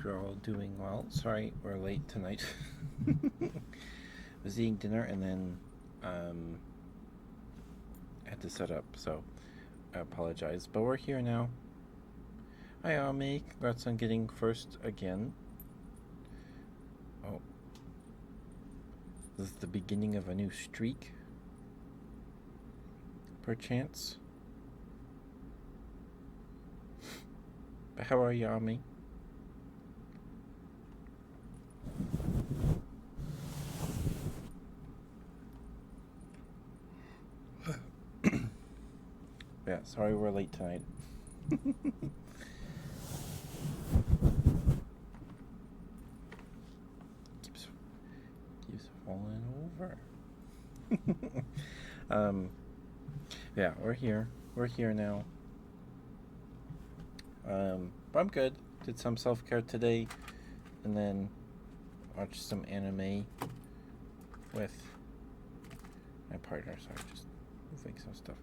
you're all doing well. Sorry we're late tonight. Was eating dinner and then had to set up, so I apologize. But we're here now. Hi, Ami. Congrats on getting first again. Oh. This is the beginning of a new streak? Perchance? But how are you, Ami? Yeah, sorry we're late tonight. keeps falling over. Yeah, we're here. We're here now. But I'm good. Did some self-care today, and then watched some anime with my partner. Sorry, just moving some stuff.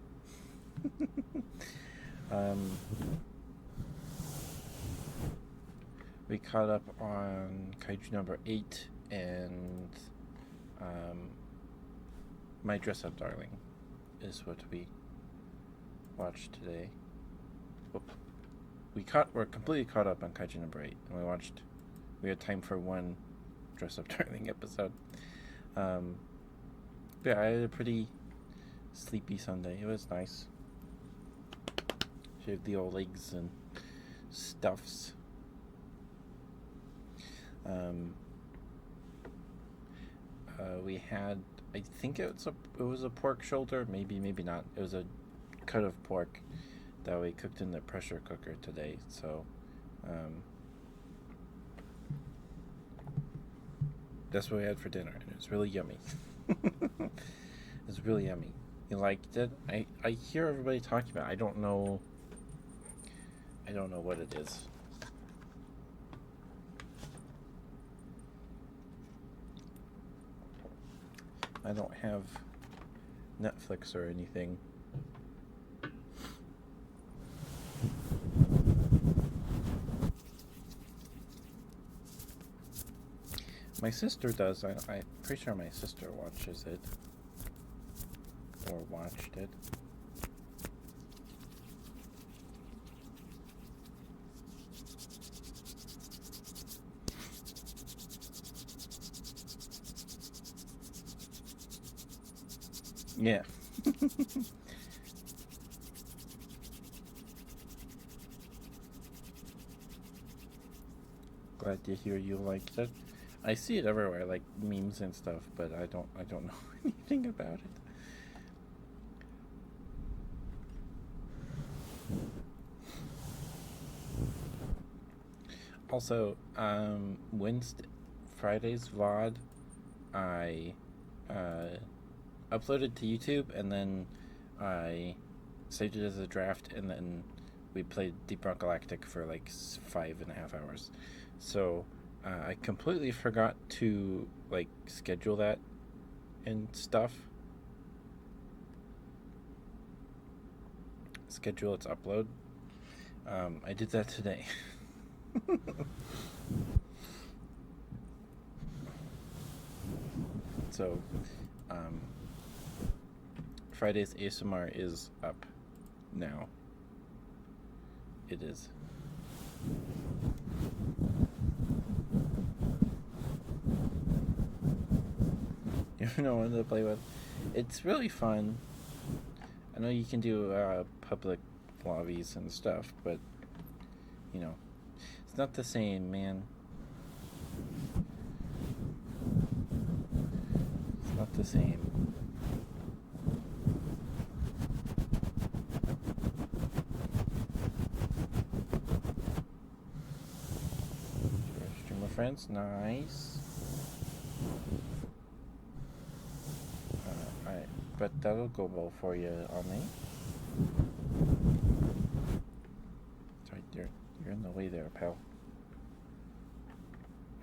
We caught up on Kaiju number 8 and My Dress Up Darling is what we watched today. We're completely caught up on Kaiju number 8, and we had time for one Dress Up Darling episode. Yeah, I had a pretty sleepy Sunday. It was nice. Shaved the old legs and stuffs. We had, I think it was a pork shoulder, maybe not. It was a cut of pork that we cooked in the pressure cooker today. So that's what we had for dinner, and it was really yummy. It was really yummy. You liked it? I hear everybody talking about it. I don't know what it is. I don't have Netflix or anything. My sister does. I'm pretty sure my sister watches it. Or watched it. Yeah. Glad to hear you liked it. I see it everywhere, like memes and stuff, but I don't know anything about it. Also, Friday's VOD, I uploaded to YouTube, and then I saved it as a draft, and then we played Deep Rock Galactic for like 5.5 hours. So I completely forgot to like schedule that and stuff. Schedule its upload. I did that today. So Friday's ASMR is up now. It is. You know what to play with. It's really fun. I know you can do public lobbies and stuff, but it's not the same, man. It's not the same. Streamer friends, nice. But that'll go well for you, Ami. Sorry, you're in the way there, pal.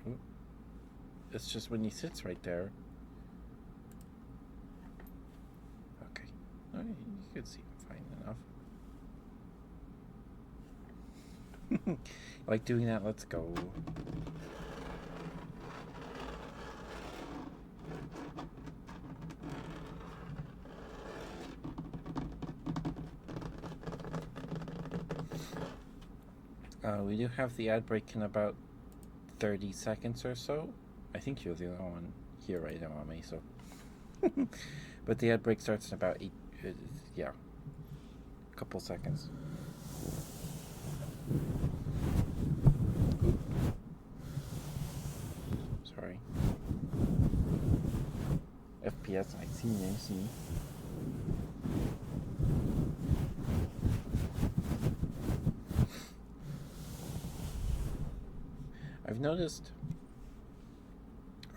Ooh. It's just when he sits right there. Okay. You could see him fine enough. Like doing that? Let's go. We do have the ad break in about 30 seconds or so. I think you're the only one here right now, Mommy, so. But the ad break starts in about 8, yeah, a couple seconds. Oop. Sorry. FPS, I see. I've noticed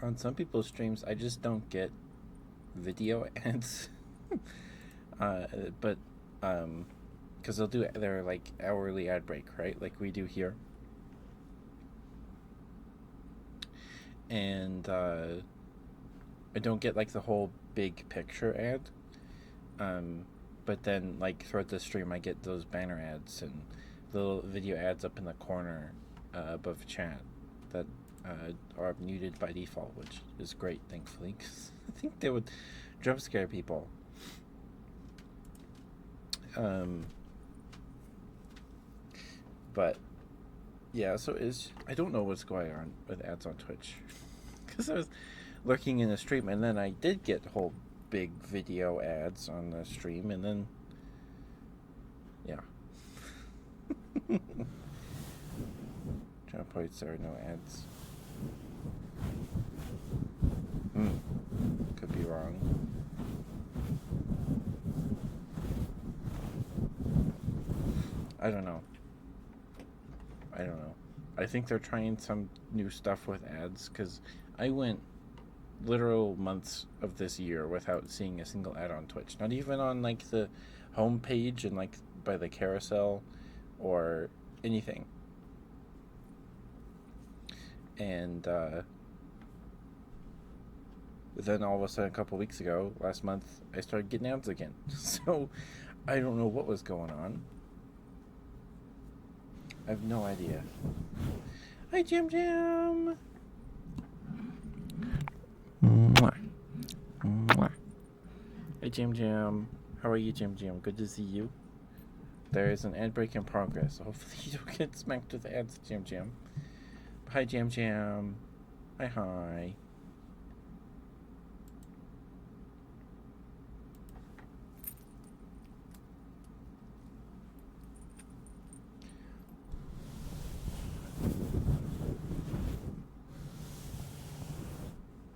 on some people's streams, I just don't get video ads. But because they'll do their like hourly ad break, right? Like we do here. And I don't get like the whole big picture ad. But then like throughout the stream, I get those banner ads and little video ads up in the corner above chat that are muted by default, which is great, thankfully, because I think they would jump scare people. But yeah, so I don't know what's going on with ads on Twitch, because I was lurking in the stream, and then I did get whole big video ads on the stream, and then yeah. John points there are no ads. Could be wrong. I don't know. I think they're trying some new stuff with ads, because I went literal months of this year without seeing a single ad on Twitch. Not even on like the home page and like by the carousel or anything. And then all of a sudden, a couple weeks ago, last month, I started getting ads again. So I don't know what was going on. I have no idea. Hi, Jam Jam. Mwah. Mwah. Hey, Jam Jam. How are you, Jam Jam? Good to see you. There is an ad break in progress. So hopefully you don't get smacked with ads, Jam Jam. Hi, Jam Jam. Hi.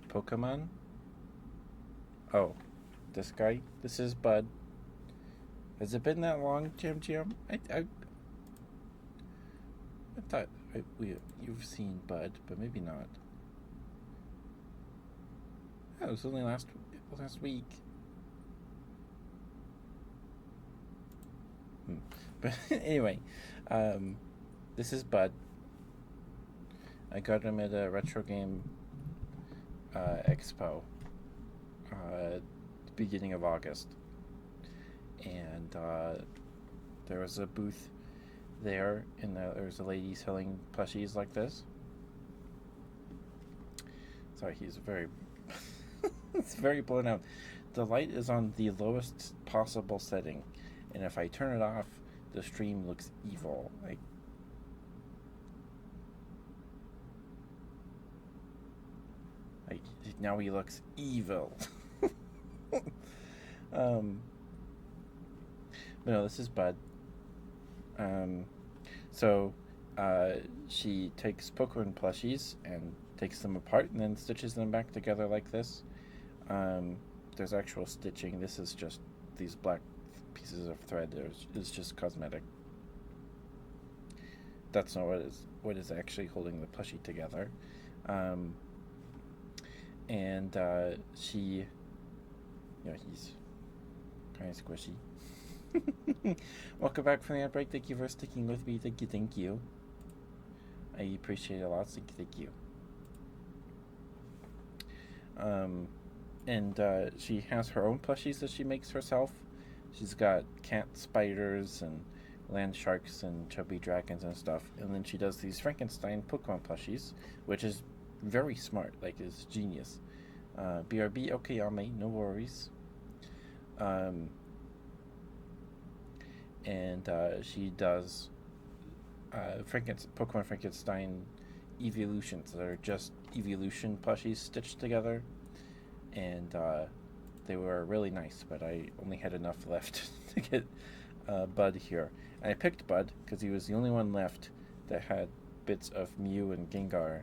Pokemon? Oh, this guy? This is Bud. Has it been that long, Jam Jam? I thought you've seen Bud, but maybe not. Oh, it was only last week. But anyway, this is Bud. I got him at a retro game expo beginning of August, and there was a booth there, and there was a lady selling plushies like this. Sorry, he's very it's very blown out. The light is on the lowest possible setting, and if I turn it off, the stream looks evil. Like, now he looks evil. But no, this is Bud. So she takes Pokemon plushies and takes them apart and then stitches them back together like this. There's actual stitching. This is just these black pieces of thread. It's just cosmetic. That's not what is actually holding the plushie together. And she, he's kind of squishy. Welcome back from the outbreak. Thank you for sticking with me. Thank you. I appreciate it a lot. Thank you. And she has her own plushies that she makes herself. She's got cat spiders and land sharks and chubby dragons and stuff. And then she does these Frankenstein Pokemon plushies, which is very smart. Like, it's genius. BRB, okay, Ame, no worries. And she does Pokemon Frankenstein evolutions that are just evolution plushies stitched together. And they were really nice, but I only had enough left to get Bud here. And I picked Bud because he was the only one left that had bits of Mew and Gengar,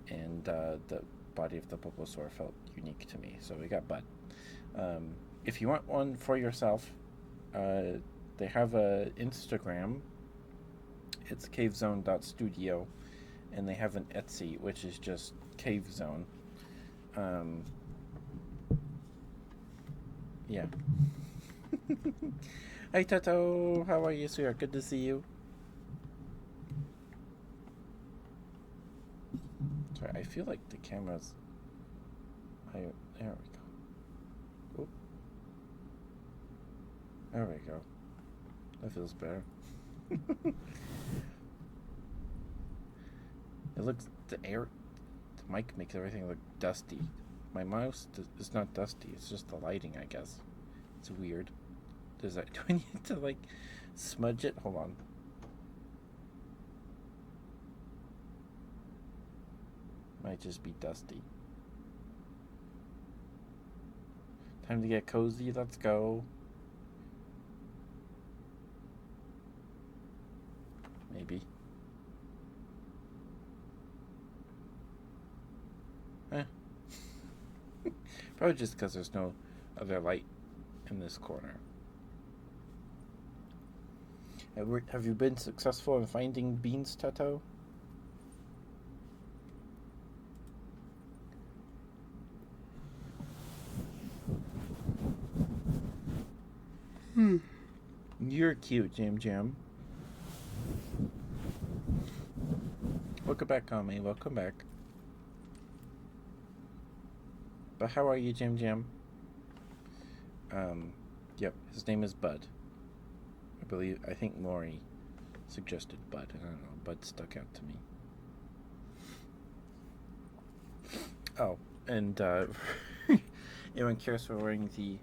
and the body of the Bulbasaur felt unique to me, so we got Bud. If you want one for yourself, they have a Instagram. It's cavezone.studio, and they have an Etsy, which is just Cave Zone. Yeah. Hi, Toto. How are you, sweetheart? Good to see you. Sorry, I feel like the camera's... there we go. Oop. There we go. That feels better. It looks... The mic makes everything look dusty. My mouse is not dusty. It's just the lighting, I guess. It's weird. Do I need to, like, smudge it? Hold on. Might just be dusty. Time to get cozy. Let's go. Maybe. Probably just because there's no other light in this corner. Have you been successful in finding beans, Tato? You're cute, Jam Jam. Welcome back, Kame. Welcome back. But how are you, Jam Jam? Yep, his name is Bud. I think Lori suggested Bud. I don't know. Bud stuck out to me. Oh, and anyone cares for wearing the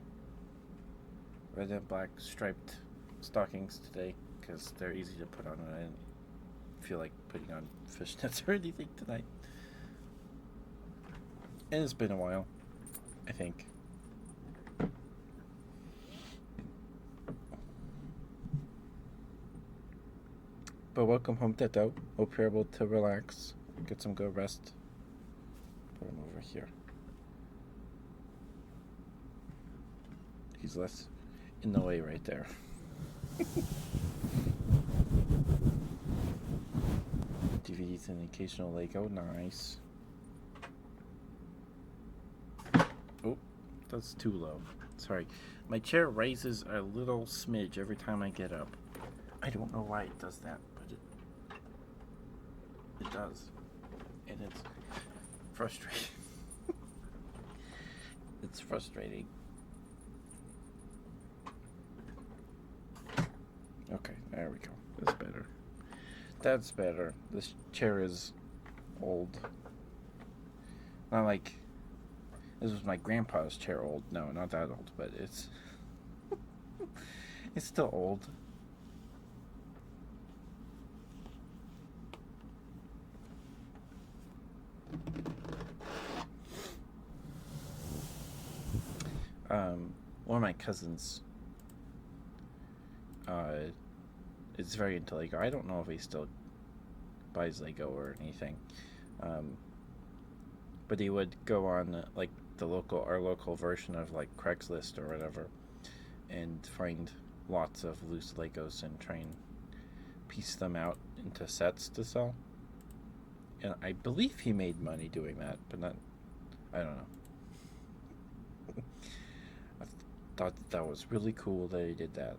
red and black striped stockings today? Because they're easy to put on, and I didn't feel like putting on fishnets or anything tonight. And it's been a while, I think. But welcome home, Teto. Hope you're able to relax, get some good rest. Put him over here. He's less in the way right there. DVDs and occasional Lego. Nice. Oh, that's too low. Sorry. My chair rises a little smidge every time I get up. I don't know why it does that, but it does. And it's frustrating. It's frustrating. Okay, there we go. That's better. That's better. This chair is old. Not like this was my grandpa's chair old. No, not that old, but it's it's still old. One of my cousins is very into Lego. I don't know if he still buys Lego or anything, but he would go on like our local version of like Craigslist or whatever, and find lots of loose Legos and try and piece them out into sets to sell. And I believe he made money doing that, but I don't know. I thought that was really cool that he did that.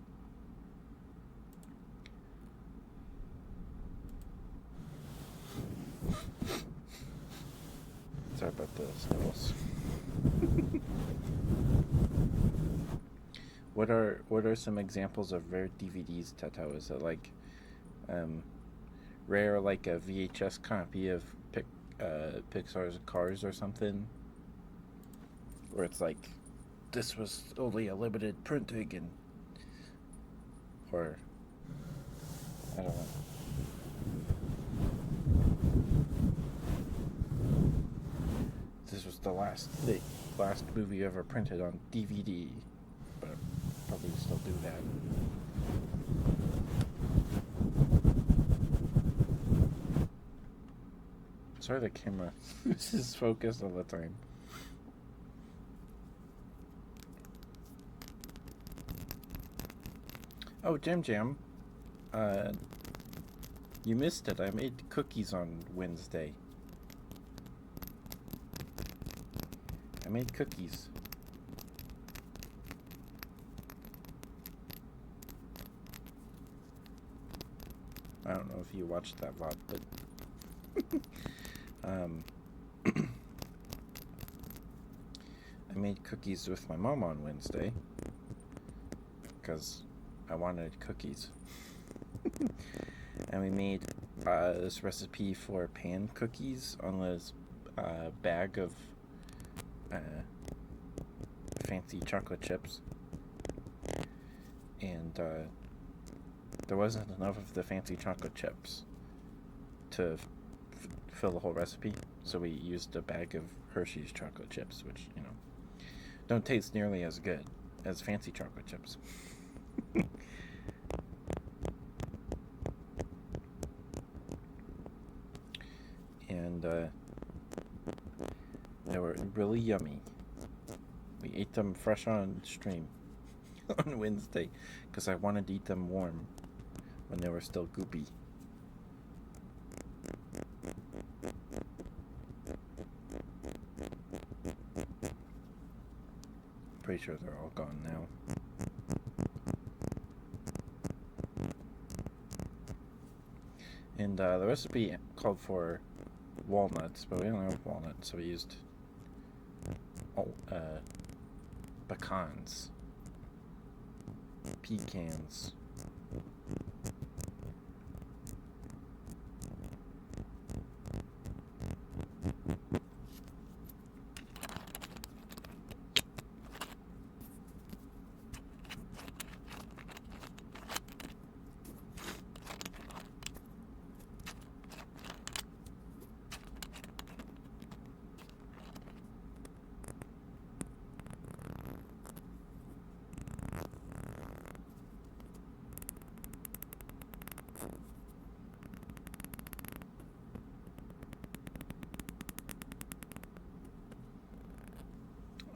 Sorry about the sniffles. what are some examples of rare DVDs, Tato? Is it like um, rare, like a VHS copy of Pixar's Cars or something, where it's like this was only a limited printing, and or I don't know. This was the last movie ever printed on DVD, but I'll probably still do that. Sorry, the camera is focused all the time. Oh, Jam Jam, uh, you missed it. I made cookies on Wednesday. I made cookies. I don't know if you watched that vlog, but um, I made cookies with my mom on Wednesday because I wanted cookies. And we made this recipe for pan cookies on this bag of uh, fancy chocolate chips. And there wasn't enough of the fancy chocolate chips to fill the whole recipe, so we used a bag of Hershey's chocolate chips, which, don't taste nearly as good as fancy chocolate chips. And they were really yummy. We ate them fresh on stream on Wednesday because I wanted to eat them warm when they were still goopy. Pretty sure they're all gone now. And the recipe called for walnuts, but we don't have walnuts, so we used pecans, pecans.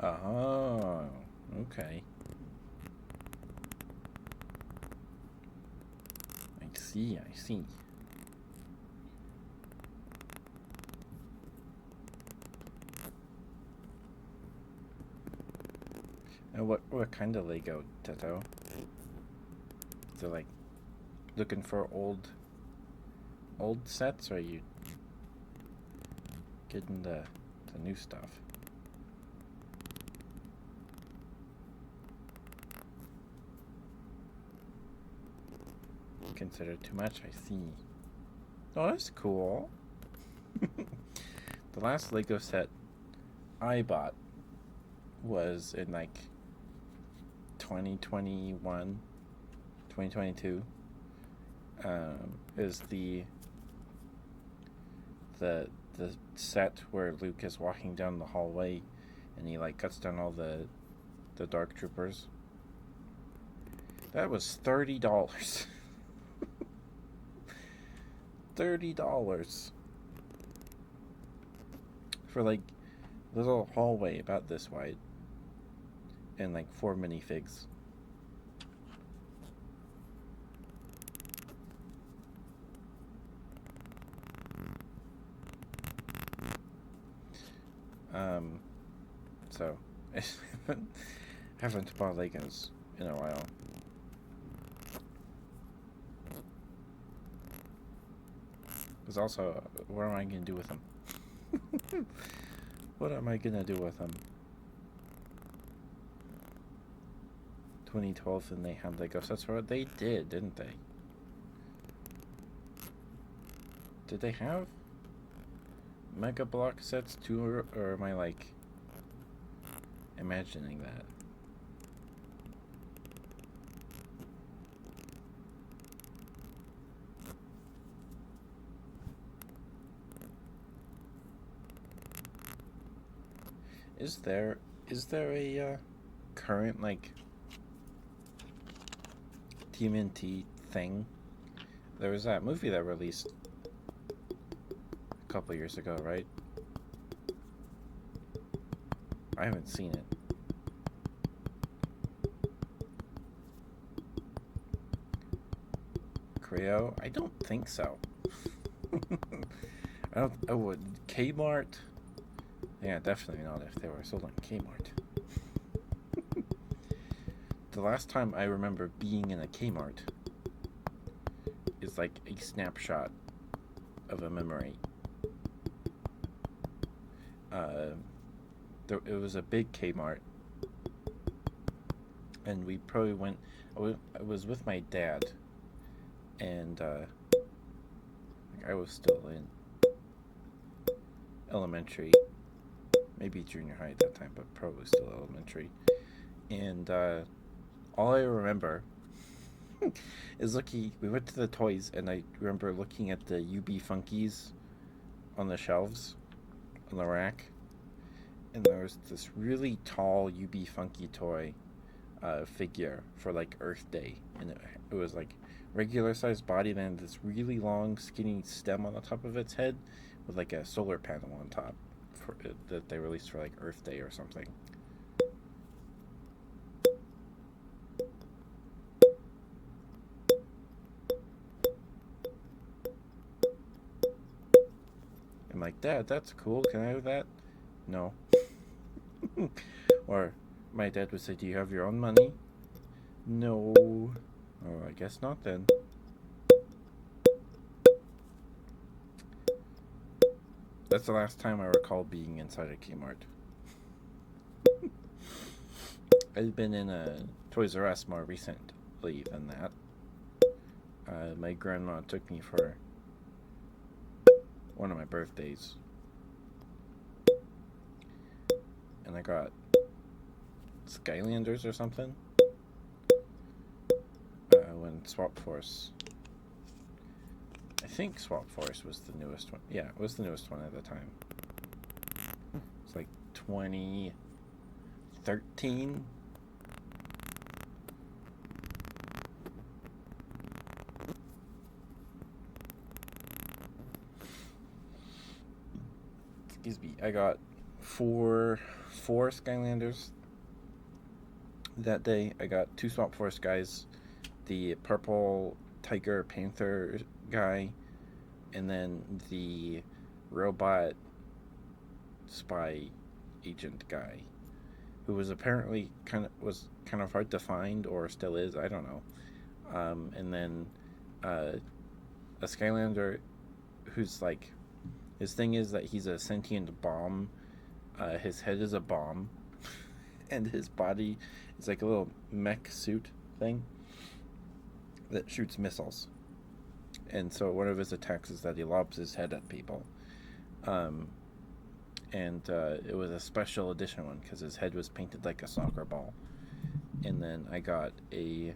Oh, okay. I see, I see. And what kind of Lego, Tato? Is it like looking for old sets, or are you getting the new stuff? Considered too much, I see. Oh, that's cool. The last Lego set I bought was in like 2021, 2022. Is the set where Luke is walking down the hallway and he like cuts down all the dark troopers. That was $30. $30 for like a little hallway about this wide and like 4 minifigs. So I haven't bought Legos in a while. Because also, what am I going to do with them? What am I going to do with them? 2012 and they had the Ghost That's What they did, didn't they? Did they have Mega Block sets too, or am I like imagining that? Is there a current like TMNT thing? There was that movie that released a couple years ago, right? I haven't seen it. Creo? I don't think so. I don't. Oh, what, Kmart? Yeah, definitely not if they were sold on Kmart. The last time I remember being in a Kmart is like a snapshot of a memory. It was a big Kmart, and we probably went. I was with my dad, and I was still in elementary, maybe junior high at that time, but probably still elementary. And all I remember is we went to the toys, and I remember looking at the UB Funkies on the shelves, on the rack, and there was this really tall UB Funky toy figure for like Earth Day, and it was like regular sized body, then this really long skinny stem on the top of its head with like a solar panel on top that they released for like Earth Day or something. I'm like, Dad, that's cool. Can I have that? No. Or my dad would say, do you have your own money? No. Oh, I guess not then. That's the last time I recall being inside a Kmart. I've been in a Toys R Us more recently than that. My grandma took me for one of my birthdays, and I got Skylanders or something. When Swap Force, I think Swap Force was the newest one. Yeah, it was the newest one at the time. It's like 2013. Excuse me. I got four Skylanders that day. I got 2 Swap Force guys, the purple Tiger Panther guy, and then the robot spy agent guy, who was apparently kind of hard to find, or still is. I don't know. And then a Skylander who's like, his thing is that he's a sentient bomb. His head is a bomb, and his body is like a little mech suit thing that shoots missiles. And so one of his attacks is that he lobs his head at people. And it was a special edition one because his head was painted like a soccer ball. And then I got a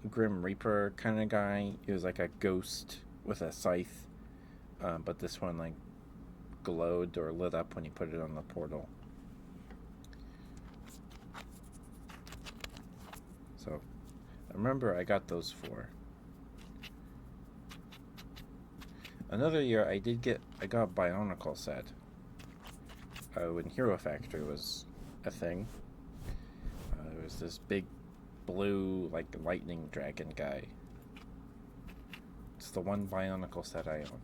Grim Reaper kind of guy. He was like a ghost with a scythe, but this one like glowed or lit up when you put it on the portal. So I remember I got those 4. Another year I got a Bionicle set when Hero Factory was a thing. There was this big blue like lightning dragon guy. It's the one Bionicle set I own.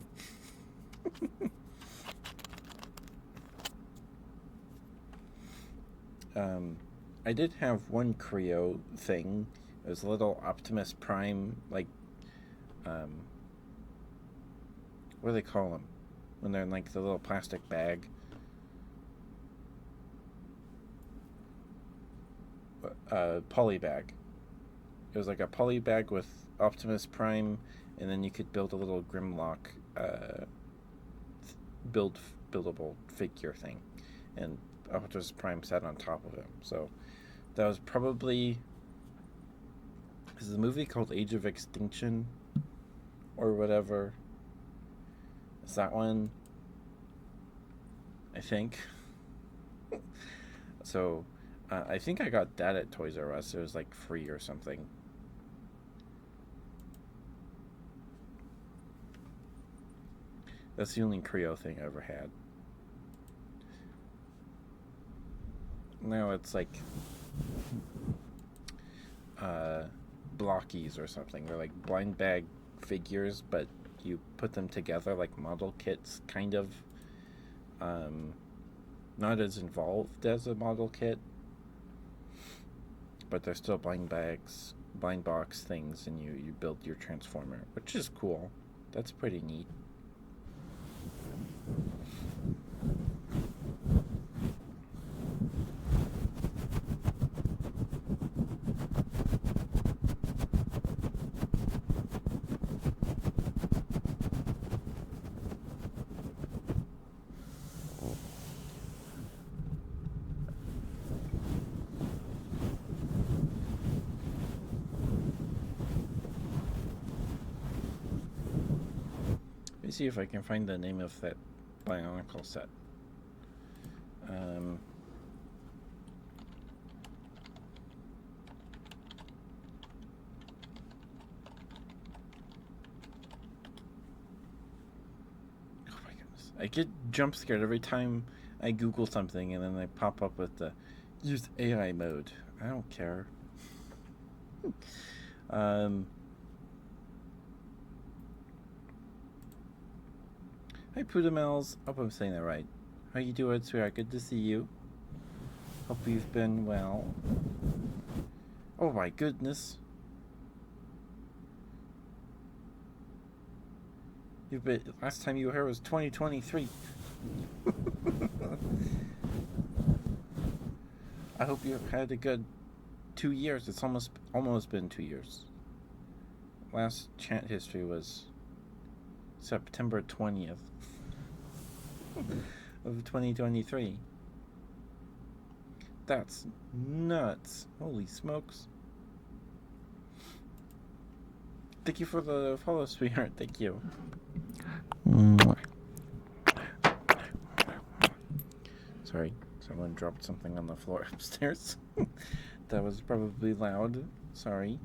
I did have one Creo thing. It was a little Optimus Prime, like, what do they call them when they're in like the little plastic bag? poly bag. It was like a poly bag with Optimus Prime, and then you could build a little Grimlock buildable figure thing, and Optimus Prime sat on top of him. So that was probably, is the movie called Age of Extinction or whatever? Is that one? I think. So I think I got that at Toys R Us. It was like free or something. That's the only Creo thing I ever had. Now it's like blockies or something. They're like blind bag figures, but you put them together like model kits, kind of. Not as involved as a model kit, but they're still blind box things, and you build your Transformer, which is cool. That's pretty neat. Let me see if I can find the name of that Bionicle set. Oh my goodness. I get jump scared every time I Google something, and then I pop up with the use AI mode. I don't care. Hi, Pudamels. Hope I'm saying that right. How you doing, sweetheart? Good to see you. Hope you've been well. Oh my goodness. Last time you were here was 2023. I hope you've had a good 2 years. It's almost been 2 years. Last chant history was September 20th of 2023. That's nuts. Holy smokes. Thank you for the follow, sweetheart. Thank you. Sorry, someone dropped something on the floor upstairs. That was probably loud. Sorry.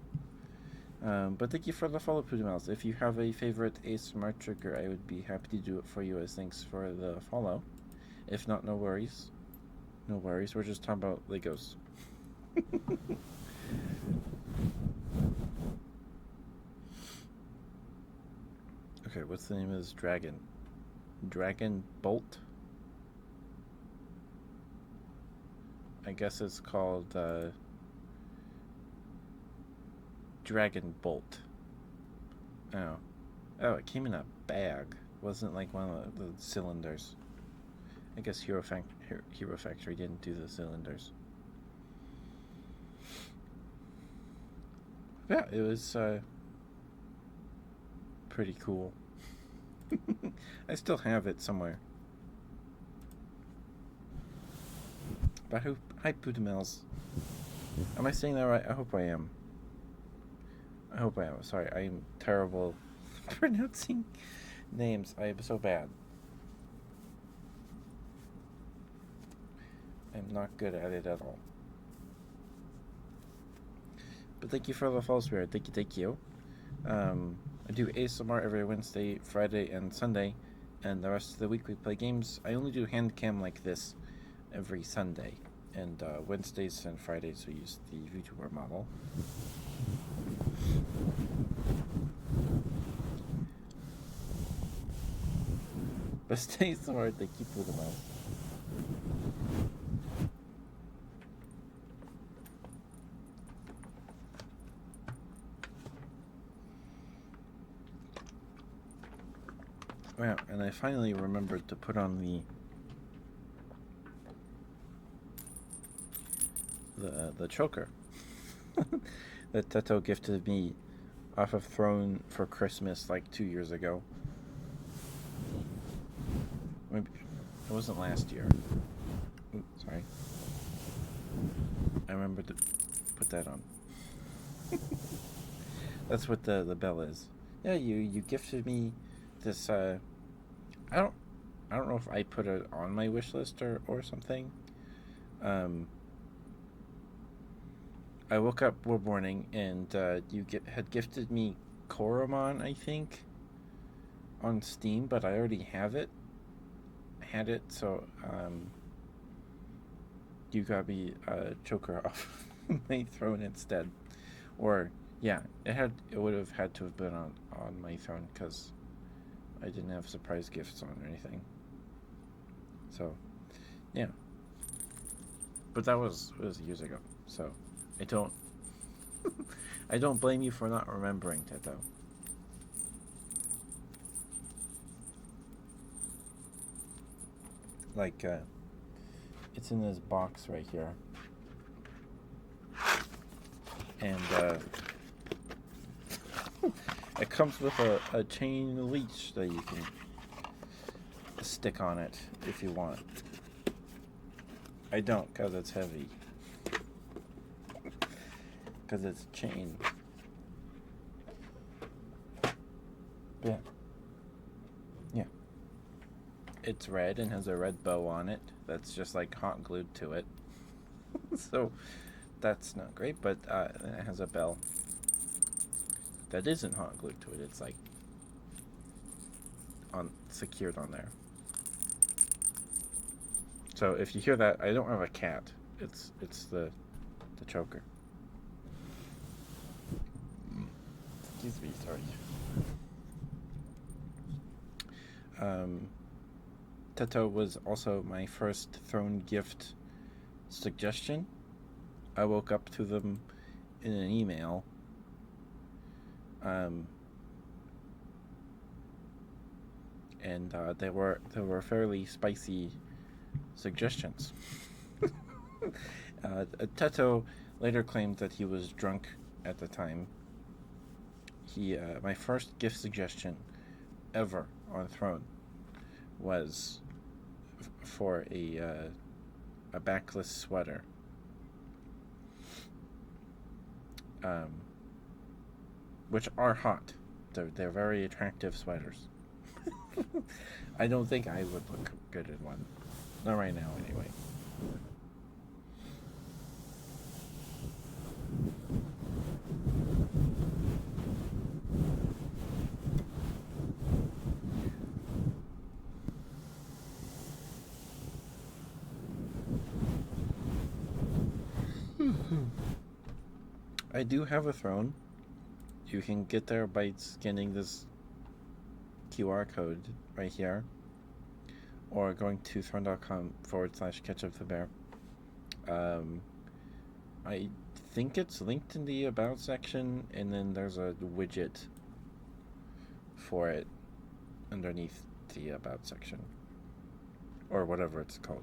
But thank you for the follow, Pudamels. If you have a favorite ASMR trigger, I would be happy to do it for you as thanks for the follow. If not, no worries. No worries. We're just talking about Legos. Okay, what's the name of this dragon? Dragon Bolt? I guess it's called Dragon Bolt. Oh. Oh, it came in a bag. Wasn't like one of the cylinders. I guess Hero Factory didn't do the cylinders. Yeah, it was pretty cool. I still have it somewhere. But hi, Pudamels. Am I saying that right? I hope I am. I hope I am. Sorry, I am terrible pronouncing names. I am so bad. I'm not good at it at all. But thank you for the follow, spirit. Thank you. I do ASMR every Wednesday, Friday, and Sunday, and the rest of the week we play games. I only do hand cam like this every Sunday, and Wednesdays and Fridays we use the VTuber model. But stay smart, they keep with the mouse. Wow, and I finally remembered to put on the the choker that Teto gifted me off of Throne for Christmas like 2 years ago. Maybe it wasn't last year. Oops, sorry. I remember to put that on. That's what the bell is. Yeah, you gifted me this. I don't know if I put it on my wish list or something. I woke up one morning and you had gifted me Koromon, I think, on Steam, but I already had it, so you got me Choker off my Throne instead. Or yeah, it would have had to have been on my Throne because I didn't have surprise gifts on or anything. So yeah, but that was years ago. So I don't I don't blame you for not remembering, Teto. Like it's in this box right here. And it comes with a chain leash that you can stick on it if you want. I don't, because it's heavy. Because it's chain. Yeah. Yeah. It's red and has a red bow on it that's just like hot glued to it. So that's not great, but it has a bell that isn't hot glued to it. It's like secured on there. So if you hear that, I don't have a cat. It's the choker. Excuse me, sorry. Teto was also my first Throne gift suggestion. I woke up to them in an email. And they were fairly spicy suggestions. Teto later claimed that he was drunk at the time. My first gift suggestion ever on Throne was for a backless sweater. Which are hot. They're very attractive sweaters. I don't think I would look good in one. Not right now, anyway. I do have a Throne. You can get there by scanning this QR code right here, or going to throne.com/ketchupthebear. I think it's linked in the About section, and then there's a widget for it underneath the About section, or whatever it's called.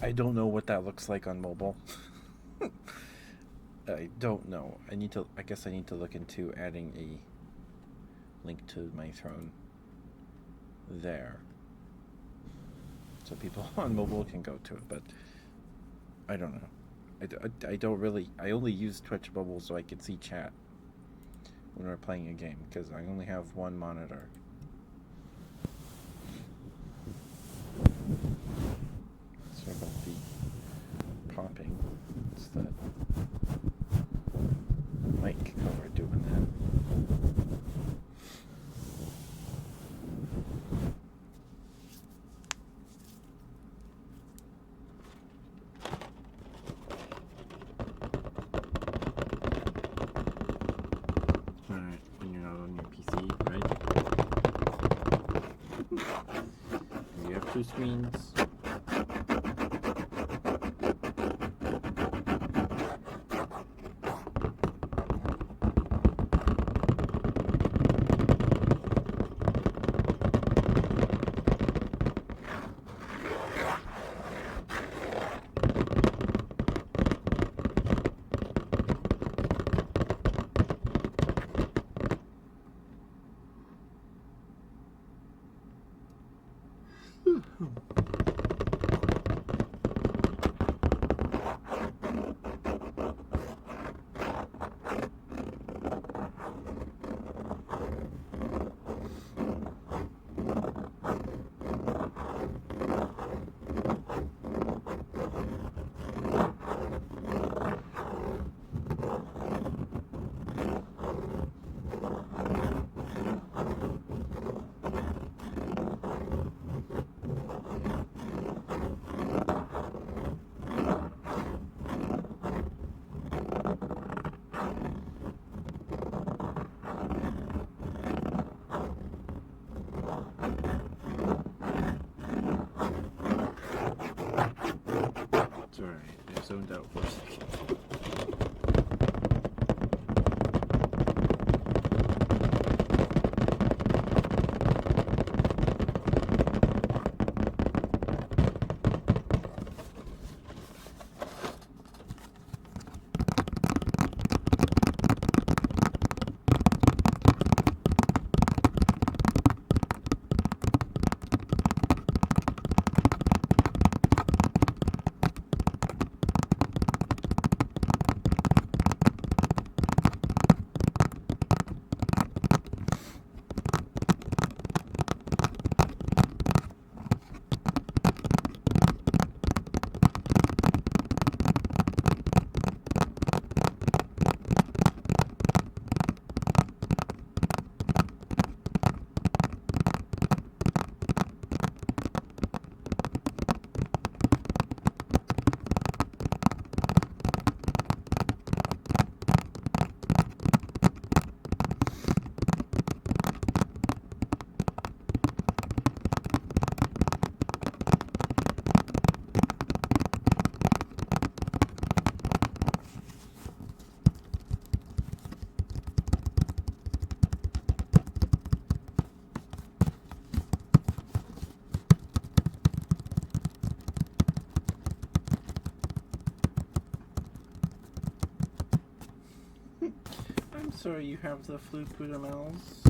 I don't know what that looks like on mobile. I don't know. I guess I need to look into adding a link to my Throne there, so people on mobile can go to it. But I don't know. I don't really. I only use Twitch mobile so I can see chat when we're playing a game, because I only have one monitor. So about the popping. It's the mic cover doing that. Alright, when you're not on your PC, right? You have two screens. zoned out for a second. I'm sorry you have the flu, Poodamels.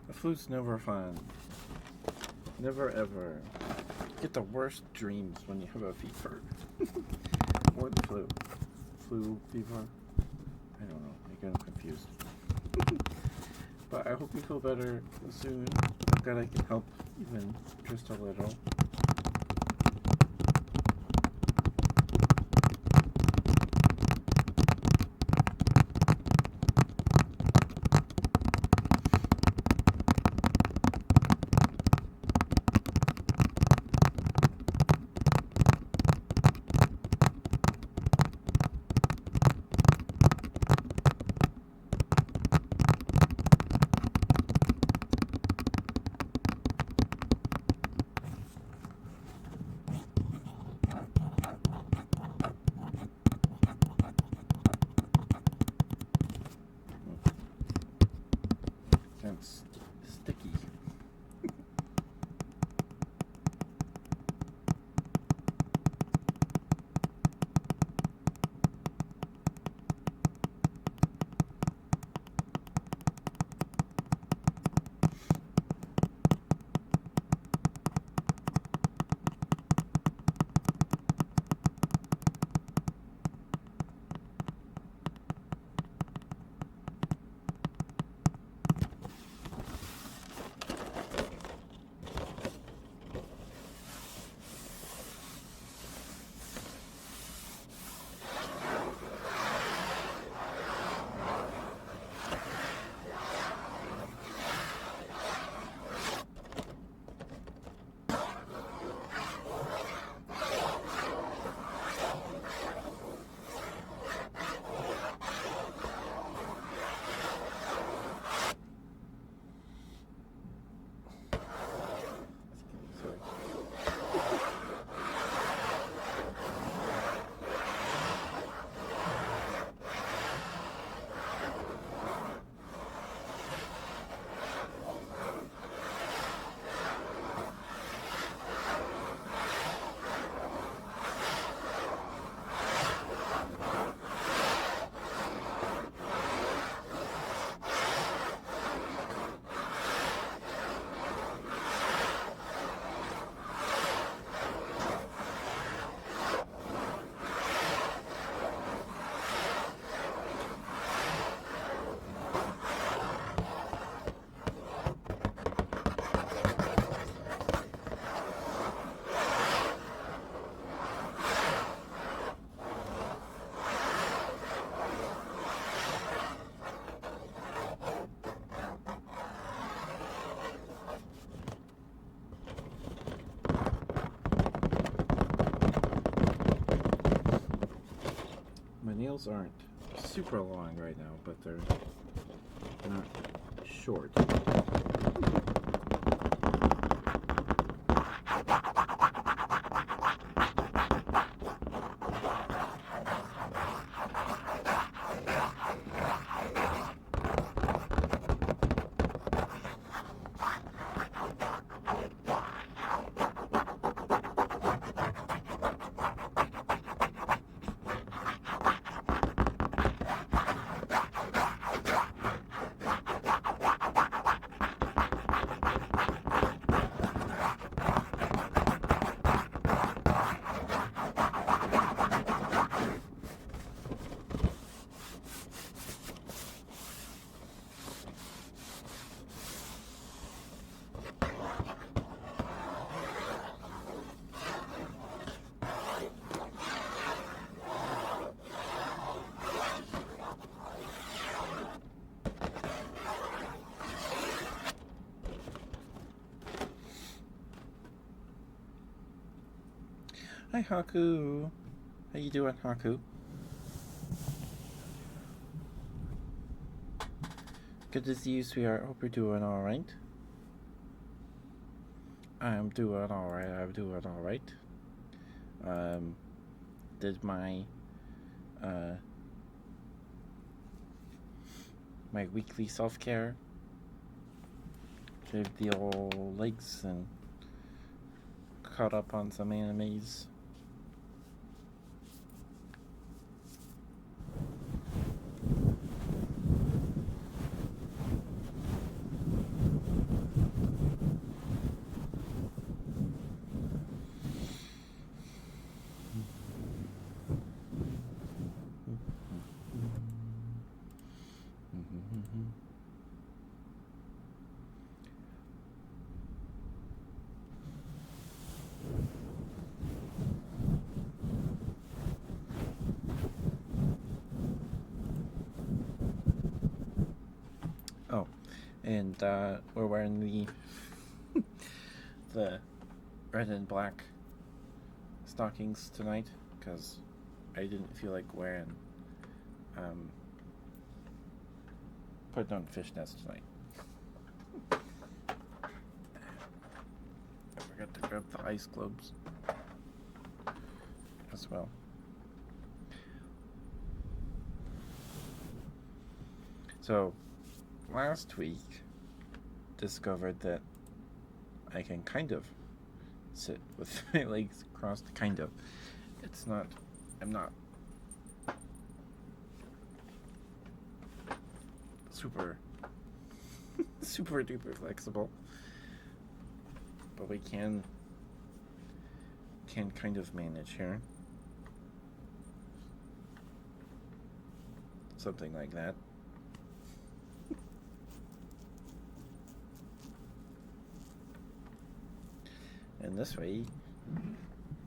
The flu's never fun. Never ever. Get the worst dreams when you have a fever. Or the flu. Flu, fever. I don't know. I get confused. But I hope you feel better soon. I'm glad I can help even just a little. Sounds sticky. My nails aren't super long right now, but they're not short. Hi, Haku. How you doing, Haku? Good to see you, sweetheart. Hope you're doing all right. I'm doing all right. I'm doing all right. Did uh my weekly self care. Shaved the old legs and caught up on some animes. Oh, and we're wearing the red and black stockings tonight because I didn't feel like wearing putting on fishnets tonight. I forgot to grab the ice globes as well. So last week discovered that I can kind of sit with my legs crossed, kind of. It's not, I'm not super duper flexible, but we can kind of manage here. Something like that. And this way,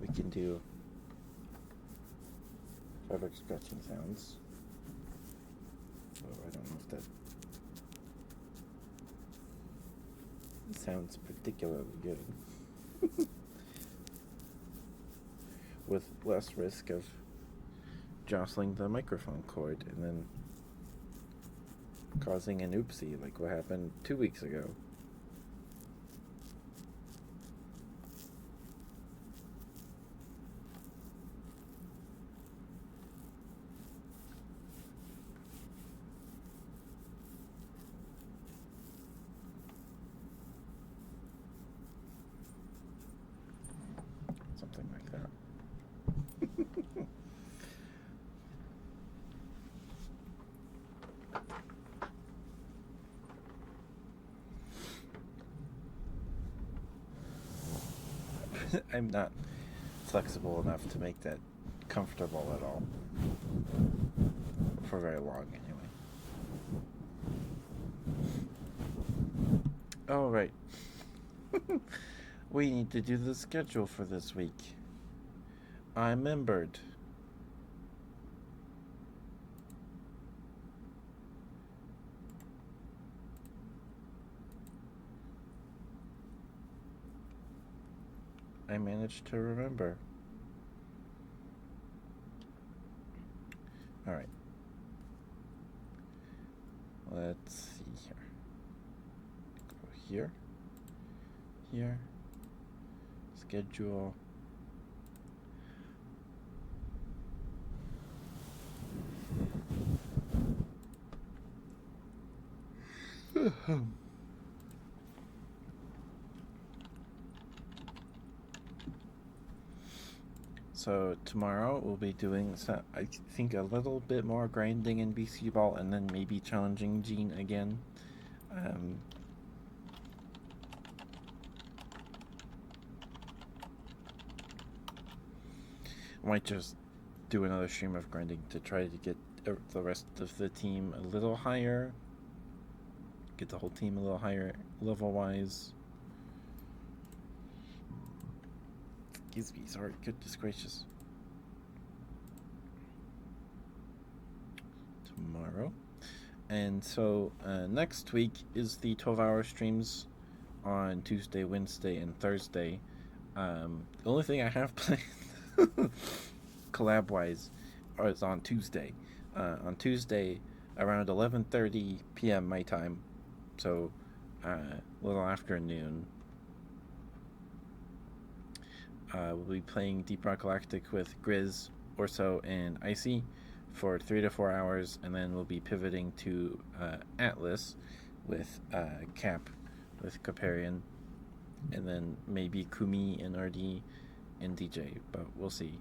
we can do fabric scratching sounds. Oh, I don't know if that sounds particularly good. With less risk of jostling the microphone cord and then causing an oopsie like what happened 2 weeks ago. Something like that. I'm not flexible enough to make that comfortable at all. For very long, anyway. Oh, right. We need to do the schedule for this week. I remembered. I managed to remember. All right. Let's see here. Go here. Here. Schedule. So tomorrow we'll be doing, I think, a little bit more grinding in BC Ball, and then maybe challenging Gene again. I might just do another stream of grinding to try to get the rest of the team a little higher. Get the whole team a little higher level-wise. Excuse me, sorry, goodness gracious. Tomorrow. And so next week is the 12-hour streams on Tuesday, Wednesday, and Thursday. The only thing I have planned collab wise, is on Tuesday. On Tuesday, around 11:30 p.m. my time, so a little after noon. We'll be playing Deep Rock Galactic with Grizz, Orso, and Icy for 3 to 4 hours, and then we'll be pivoting to Atlas with Cap, with Caparian, and then maybe Kumi and RD and DJ, but we'll see.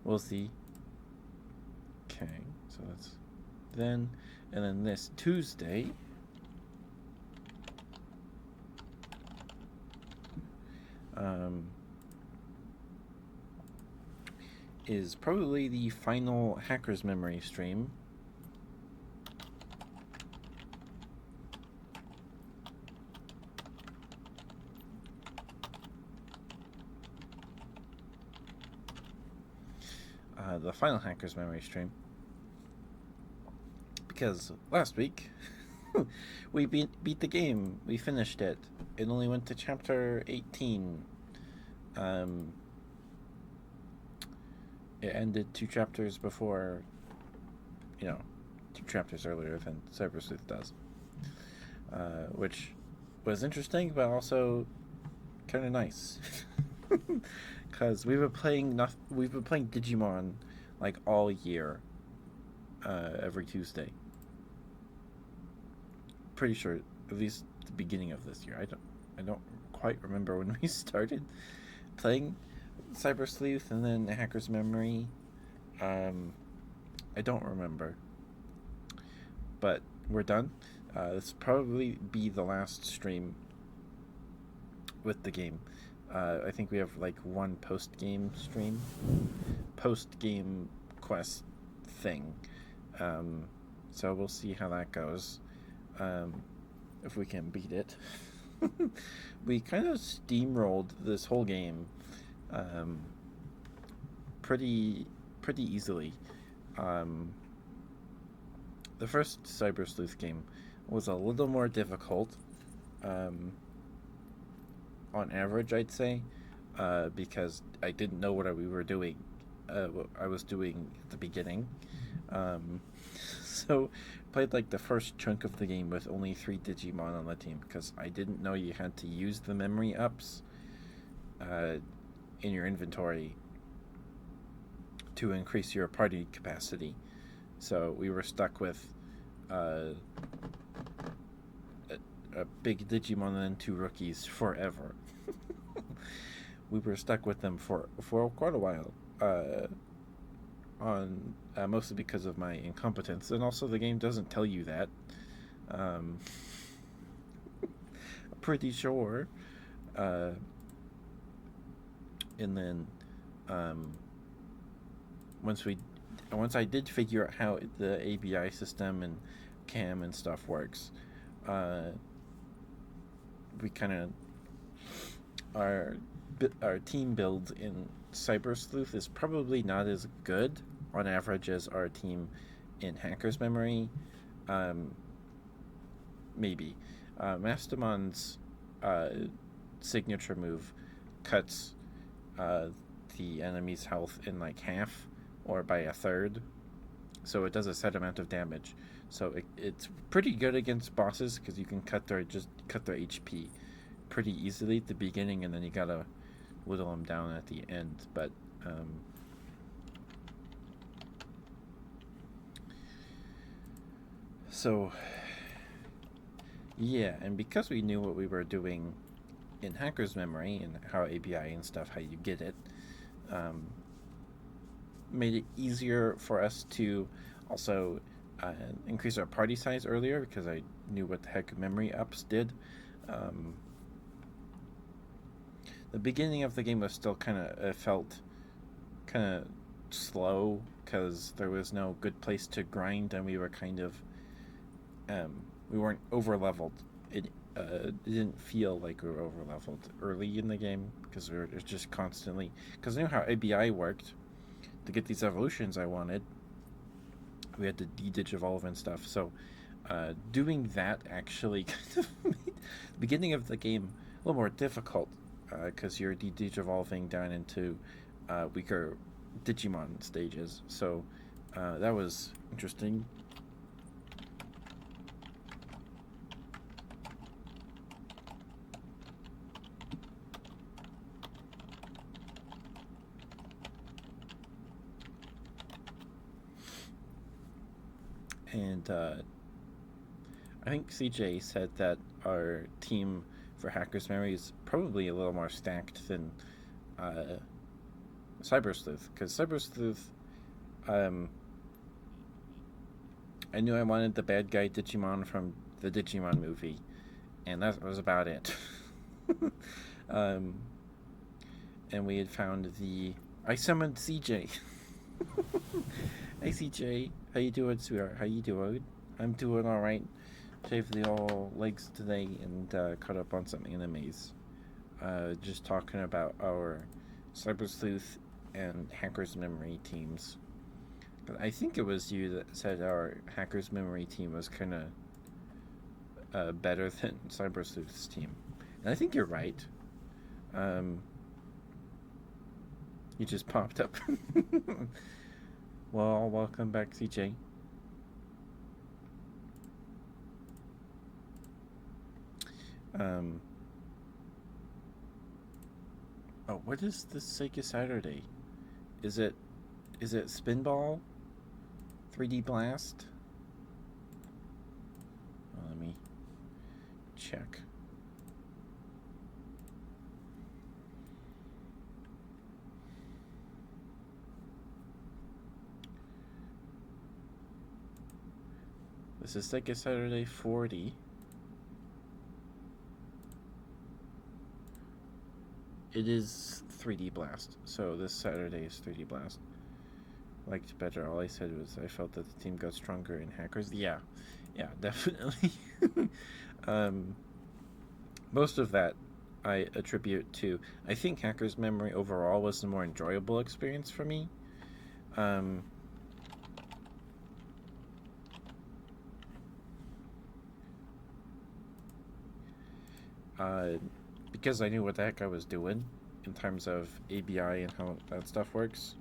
We'll see. Okay, so that's then, and then this Tuesday. Is probably the final Hacker's Memory stream. The final Hacker's Memory stream. Because last week, we beat the game. We finished it. It only went to chapter 18. It ended 2 chapters before, 2 chapters earlier than Cyber Sleuth does. Which was interesting, but also kind of nice. Because we've been playing Digimon like all year, every Tuesday. Pretty sure, at least the beginning of this year. I don't quite remember when we started playing Cyber Sleuth and then Hacker's Memory. I don't remember, but we're done. This will probably be the last stream with the game. I think we have like one post-game stream, post-game quest thing. So we'll see how that goes. If we can beat it. We kind of steamrolled this whole game pretty easily. The first Cyber Sleuth game was a little more difficult, on average, I'd say, because I didn't know what we were doing. What I was doing at the beginning. So played like the first chunk of the game with only 3 Digimon on the team, because I didn't know you had to use the memory ups in your inventory to increase your party capacity. So we were stuck with a big Digimon and then 2 rookies forever. We were stuck with them for quite a while, on mostly because of my incompetence, and also the game doesn't tell you that. Pretty sure. And then once I did figure out how the ABI system and CAM and stuff works, we kind of our team build in Cyber Sleuth is probably not as good on average as our team in Hacker's Memory. Maybe Mastemon's signature move cuts the enemy's health in like half or by a third, so it does a set amount of damage. So it's pretty good against bosses because you can cut their HP pretty easily at the beginning, and then you gotta whittle them down at the end. But so yeah, and because we knew what we were doing in Hacker's Memory and how ABI and stuff, how you get it, made it easier for us to also increase our party size earlier, because I knew what the heck memory ups did. The beginning of the game was still felt kind of slow because there was no good place to grind, and we were we weren't over leveled. It didn't feel like we were over leveled early in the game because we were just constantly, because I knew how ABI worked. To get these evolutions I wanted, we had to de-digivolve and stuff. So doing that actually kind of made the beginning of the game a little more difficult, because you're de-evolving down into weaker Digimon stages. So that was interesting. And I think CJ said that our team for Hacker's Memory is probably a little more stacked than uh, Cyber Sleuth, because Cyber Sleuth, um, I knew I wanted the bad guy Digimon from the Digimon movie, and that was about it. um, and we had found the. I summoned CJ. Hey CJ, how you doing, sweetheart? How you doing? I'm doing all right. Shaved the old legs today and caught up on some animes. Just talking about our Cyber Sleuth and Hacker's Memory teams. I think it was you that said our Hacker's Memory team was kind of better than Cyber Sleuth's team. And I think you're right. You just popped up. Well, welcome back, CJ. Um, oh, what is this Sega Saturday? Is it Spinball? 3D Blast? Well, let me check. This is Sega Saturday 40. It is 3D Blast, so this Saturday is 3D Blast. Liked better. All I said was I felt that the team got stronger in Hackers. Yeah, definitely. Most of that I attribute to. I think Hackers Memory overall was the more enjoyable experience for me. Um, because I knew what the heck I was doing in terms of ABI and how that stuff works.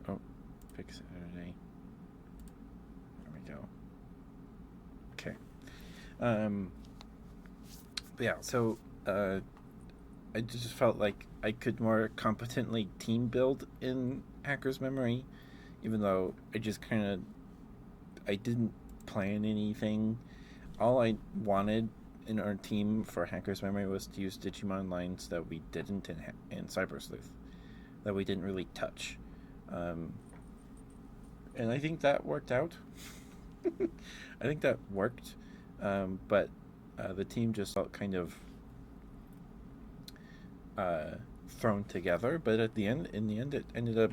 Oh, pick Saturday. There we go. Okay. Yeah, so I just felt like I could more competently team build in Hacker's Memory, even though I didn't plan anything. All I wanted in our team for Hacker's Memory was to use Digimon lines that we didn't in Cyber Sleuth, that we didn't really touch. Um, and I think that worked out. I think that worked, but the team just felt kind of uh, thrown together. But in the end, it ended up,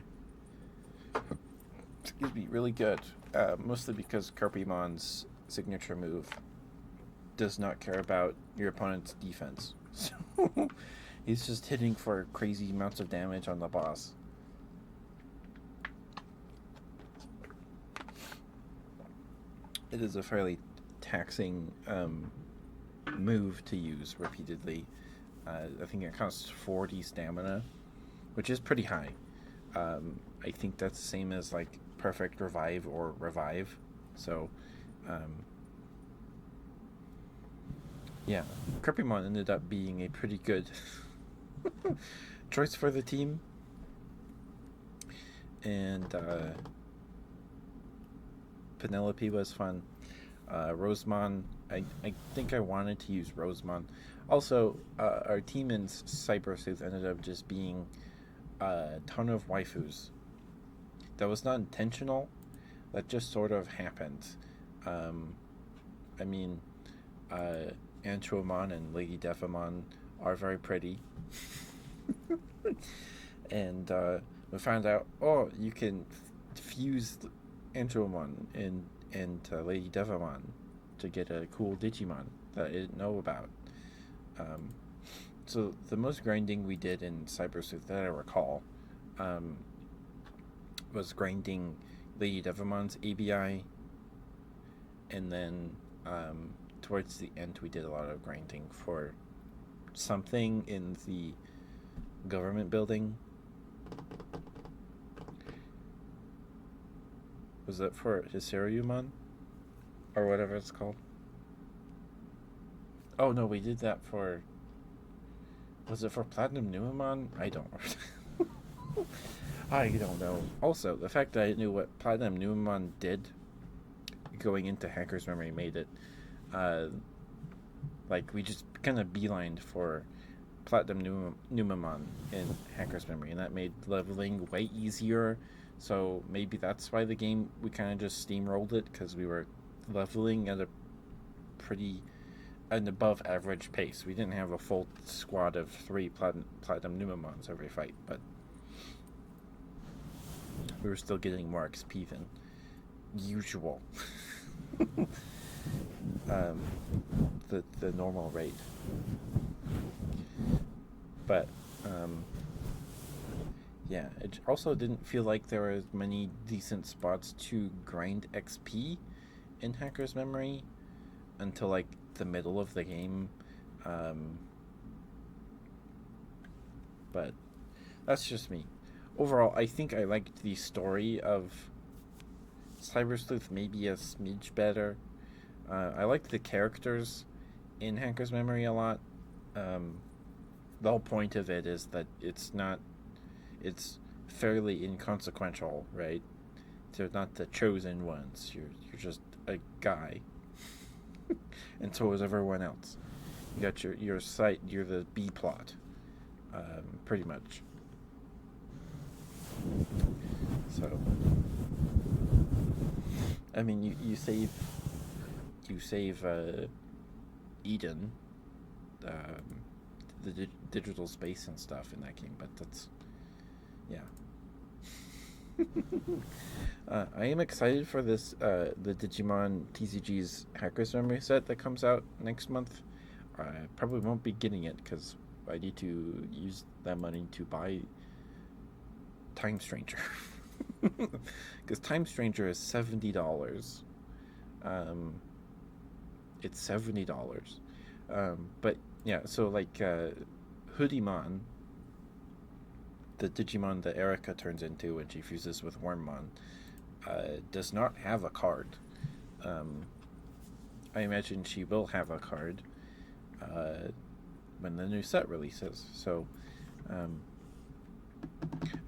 excuse me, really good. Mostly because Carpimon's signature move does not care about your opponent's defense, so he's just hitting for crazy amounts of damage on the boss. It is a fairly taxing move to use repeatedly. I think it costs 40 stamina, which is pretty high. I think that's the same as like Perfect Revive or Revive. So, yeah, Crepimon ended up being a pretty good choice for the team. And Penelope was fun. Rosemon, I think I wanted to use Rosemon. Also, our team in Cyber Sleuth ended up just being a ton of waifus. That was not intentional. That just sort of happened. I mean, Antromon and Lady Defamon are very pretty. And we found out, you can fuse Andromon and Lady Devamon to get a cool Digimon that I didn't know about. So the most grinding we did in Cyber Sleuth that I recall was grinding Lady Devamon's ABI, and then towards the end we did a lot of grinding for something in the government building. Was that for Hisaryumon? Or whatever it's called? Oh no, we did that for... Was it for Platinum Numamon? I don't I don't know. Also, the fact that I knew what Platinum Numamon did going into Hacker's Memory made it we just kind of beelined for Platinum Numamon in Hacker's Memory, and that made leveling way easier. So maybe that's why the game, we kind of just steamrolled it, because we were leveling at an above average pace. We didn't have a full squad of 3 Platinum Numamons every fight, but we were still getting more XP than usual. The normal rate. But yeah, it also didn't feel like there were many decent spots to grind XP in Hacker's Memory until like the middle of the game. But that's just me. Overall, I think I liked the story of Cyber Sleuth maybe a smidge better. I liked the characters in Hacker's Memory a lot. The whole point of it is that it's fairly inconsequential, right? They're not the chosen ones. You're just a guy. And so is everyone else. You got your site, you're the B plot. Pretty much. So I mean, you save Eden, the digital space and stuff in that game, but that's, yeah. I am excited for this, the Digimon TCG's Hacker's Memory set that comes out next month. I probably won't be getting it because I need to use that money to buy Time Stranger. Because Time Stranger is $70. It's $70. But yeah, so like Hoodiemon, the Digimon that Erica turns into when she fuses with Wormmon, does not have a card. I imagine she will have a card when the new set releases. So I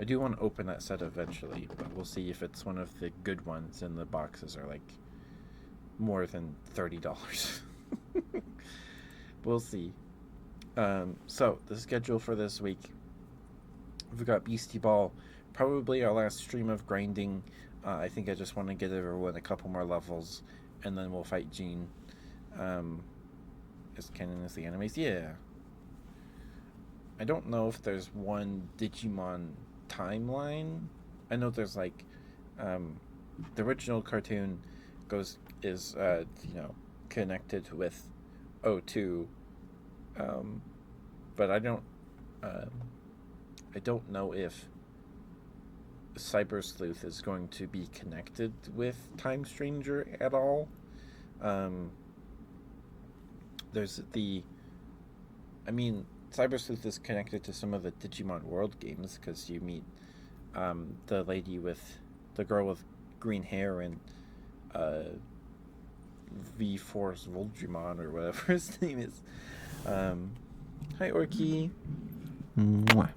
do want to open that set eventually, but we'll see if it's one of the good ones, and the boxes are like more than $30. We'll see. So the schedule for this week: we've got Beastie Ball, probably our last stream of grinding. I think I just want to get everyone a couple more levels, and then we'll fight Jean. As canon as the animes, yeah. I don't know if there's one Digimon timeline. I know there's like the original cartoon is connected with O2, but I don't know if Cyber Sleuth is going to be connected with Time Stranger at all. Cyber Sleuth is connected to some of the Digimon World games, because you meet the girl with green hair and V-Force Voldemon, or whatever his name is. Hi, Orky. Mwah.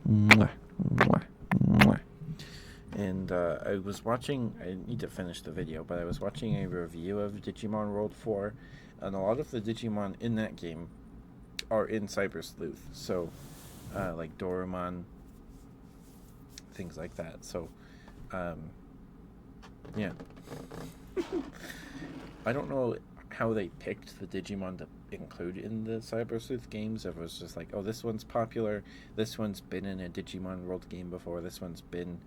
Mwah. Mwah. Mwah. And I was watching, I need to finish the video, but I was watching a review of Digimon World 4, and a lot of the Digimon in that game are in Cyber Sleuth. So, like Dorumon, things like that. So, yeah. I don't know how they picked the Digimon to include in the Cyber Sleuth games. It was just like, oh, this one's popular. This one's been in a Digimon World game before. This one's been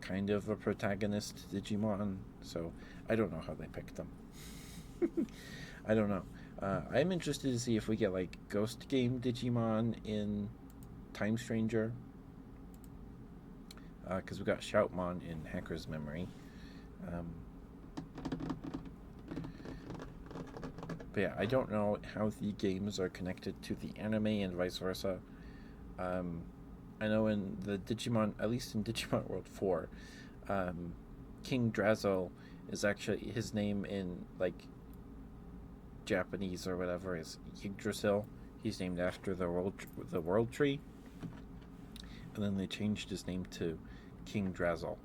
kind of a protagonist Digimon. So I don't know how they picked them. I don't know. I'm interested to see if we get like Ghost Game Digimon in Time Stranger. Because we got Shoutmon in Hacker's Memory. But yeah, I don't know how the games are connected to the anime and vice versa. I know in the Digimon, at least in Digimon World 4, King Drazel is actually, his name in like Japanese or whatever is Yggdrasil. He's named after the world tree. And then they changed his name to King Drazel.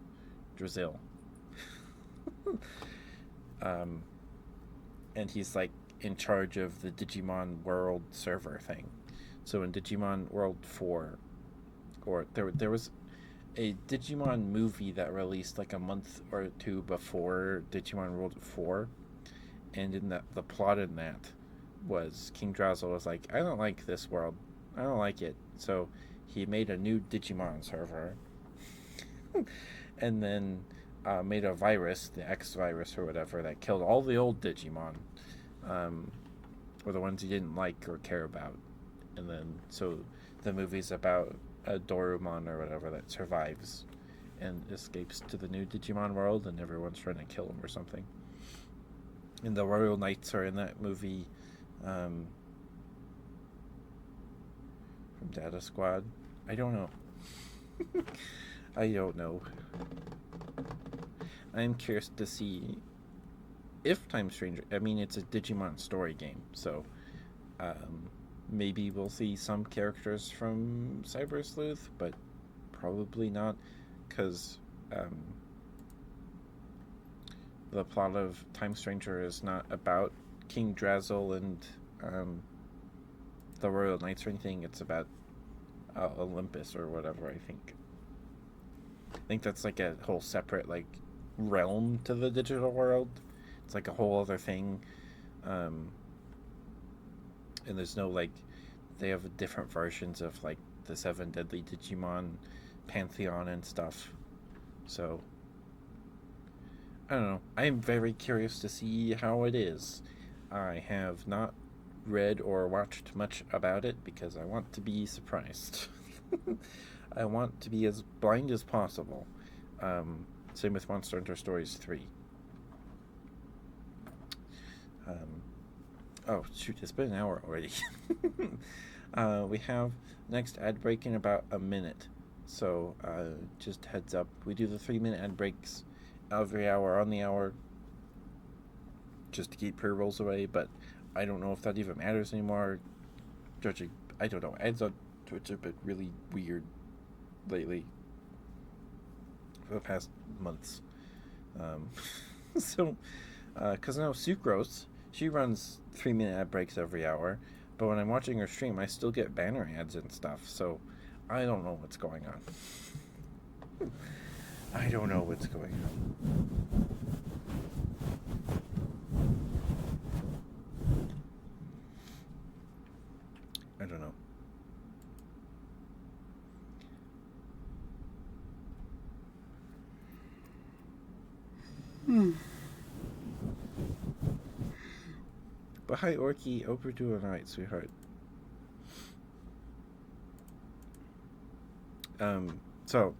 And he's like in charge of the Digimon World server thing. So in Digimon World 4, or there was a Digimon movie that released like a month or two before Digimon World 4, and in that the plot in that was King Drazel was like, I don't like this world, I don't like it, so he made a new Digimon server, and then made a virus, the X virus or whatever, that killed all the old Digimon, or the ones he didn't like or care about, and then so the movie's about a Dorumon or whatever that survives and escapes to the new Digimon world, and everyone's trying to kill him or something. And the Royal Knights are in that movie, from Data Squad. I don't know. I don't know. I'm curious to see if Time Stranger, I mean, it's a Digimon story game, so maybe we'll see some characters from Cyber Sleuth, but probably not, because the plot of Time Stranger is not about King Drazel and the Royal Knights or anything. It's about Olympus or whatever, I think. I think that's like a whole separate like realm to the digital world. It's like a whole other thing. And there's no like, they have different versions of like the 7 deadly Digimon pantheon and stuff. So I don't know. I'm very curious to see how it is. I have not read or watched much about it because I want to be surprised. I want to be as blind as possible. Same with Monster Hunter Stories 3. Oh, shoot, it's been an hour already. We have next ad break in about a minute. So, just heads up. We do the 3-minute ad breaks every hour on the hour just to keep pre-rolls away, but I don't know if that even matters anymore. Judging, I don't know. Ads on Twitch have been really weird lately for the past months. So, because now Sucrose, she runs 3-minute ad breaks every hour, but when I'm watching her stream, I still get banner ads and stuff, so I don't know what's going on. I don't know what's going on. I don't know. But hi, Orky. Hope you're doing alright, sweetheart. So,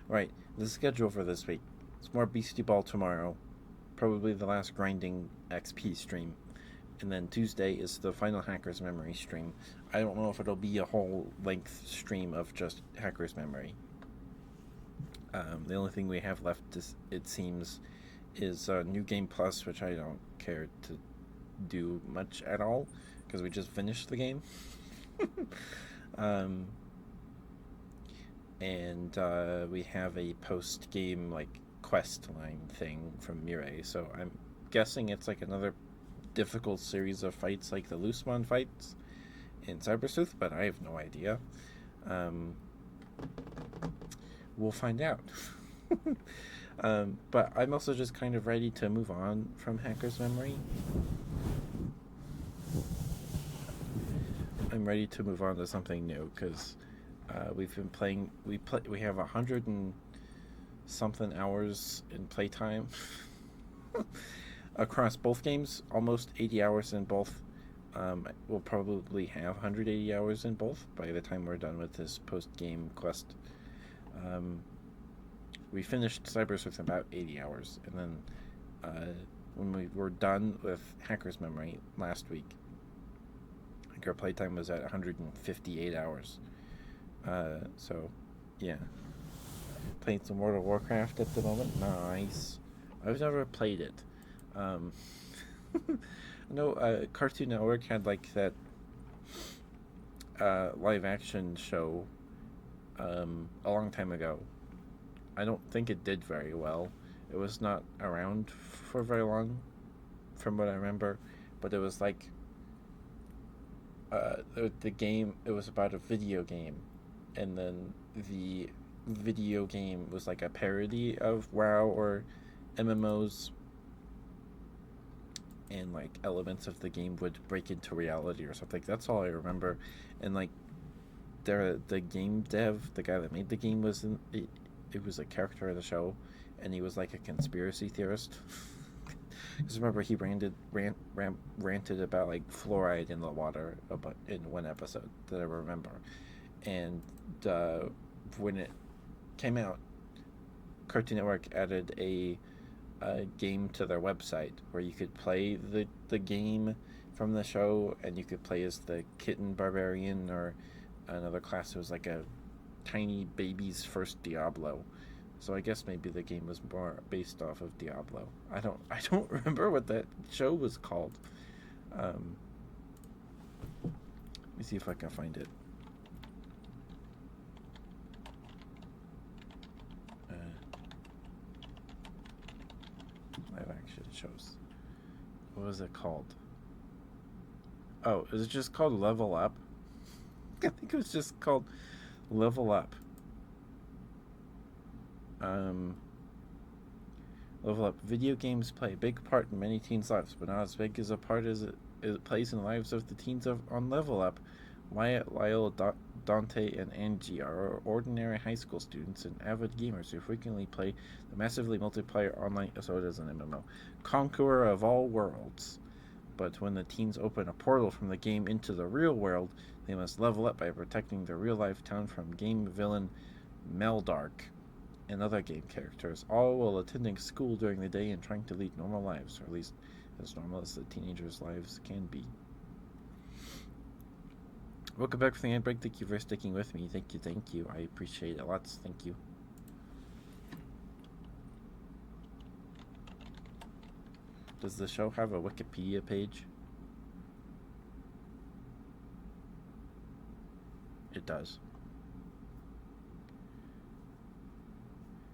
right, the schedule for this week. It's more Beastie Ball tomorrow. Probably the last grinding XP stream. And then Tuesday is the final Hacker's Memory stream. I don't know if it'll be a whole length stream of just Hacker's Memory. The only thing we have left, it seems, is New Game Plus, which I don't care to do much at all, because we just finished the game. And we have a post-game, like, quest line thing from Mirai, so I'm guessing it's like another difficult series of fights like the Loosemon fights in Cyber Sleuth, but I have no idea. We'll find out. But I'm also just kind of ready to move on from Hacker's Memory. I'm ready to move on to something new because we've been playing. We have 100 and something hours in playtime across both games. Almost 80 hours in both. We'll probably have 180 hours in both by the time we're done with this post-game quest. Um, we finished Cybers with about 80 hours, and then when we were done with Hacker's Memory last week, I think our playtime was at 158 hours. So, yeah. Playing some World of Warcraft at the moment. Nice. I've never played it. Um, no, Cartoon Network had like that live action show a long time ago. I don't think it did very well. It was not around for very long, from what I remember. But it was like the game. It was about a video game, and then the video game was like a parody of WoW or MMOs, and like elements of the game would break into reality or something. That's all I remember. And like the game dev, the guy that made the game was in it. It was a character of the show, and he was like a conspiracy theorist. Because remember, he ranted about like fluoride in the water about in one episode that I remember. And uh, when it came out, Cartoon Network added a game to their website where you could play the game from the show, and you could play as the kitten barbarian or another class. It was like a tiny baby's first Diablo. So I guess maybe the game was more based off of Diablo. I don't remember what that show was called. Let me see if I can find it. Live action shows. What was it called? Oh, is it just called Level Up? I think it was just called Level Up. Um, Level Up. Video games play a big part in many teens' lives, but not as big as a part as it plays in the lives of the teens on Level Up. Wyatt, Lyle, Dante, and Angie are ordinary high school students and avid gamers who frequently play the massively multiplayer online episode as an MMO. Conqueror of all worlds. But when the teens open a portal from the game into the real world, they must level up by protecting the real-life town from game villain Meldark and other game characters, all while attending school during the day and trying to lead normal lives, or at least as normal as the teenagers' lives can be. Welcome back from the ad break. Thank you for sticking with me. Thank you. I appreciate it lots. Thank you. Does the show have a Wikipedia page? It does.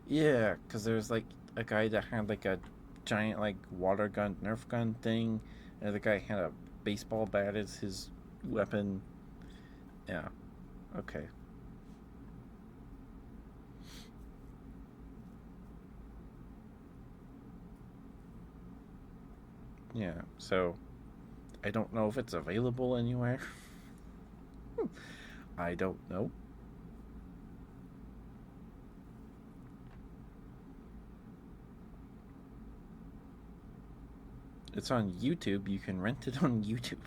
Yeah, because there's like a guy that had like a giant like water gun, Nerf gun thing, and the guy had a baseball bat as his weapon. Yeah. Okay. Yeah. So I don't know if it's available anywhere. I don't know. It's on YouTube. You can rent it on YouTube.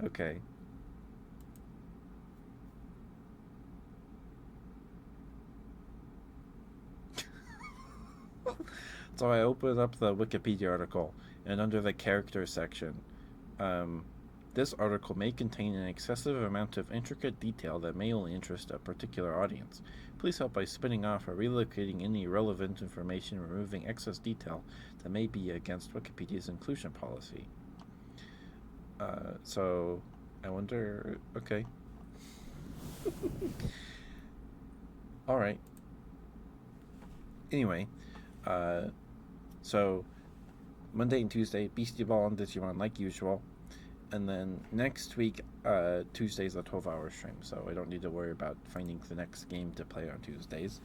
Okay. So I opened up the Wikipedia article, and under the character section, um, this article may contain an excessive amount of intricate detail that may only interest a particular audience. Please help by spinning off or relocating any irrelevant information and removing excess detail that may be against Wikipedia's inclusion policy. So I wonder. Okay. All right. Anyway, uh, so Monday and Tuesday, Beastie Ball and Digimon like usual. And then next week, Tuesday's a 12-hour stream, so I don't need to worry about finding the next game to play on Tuesdays.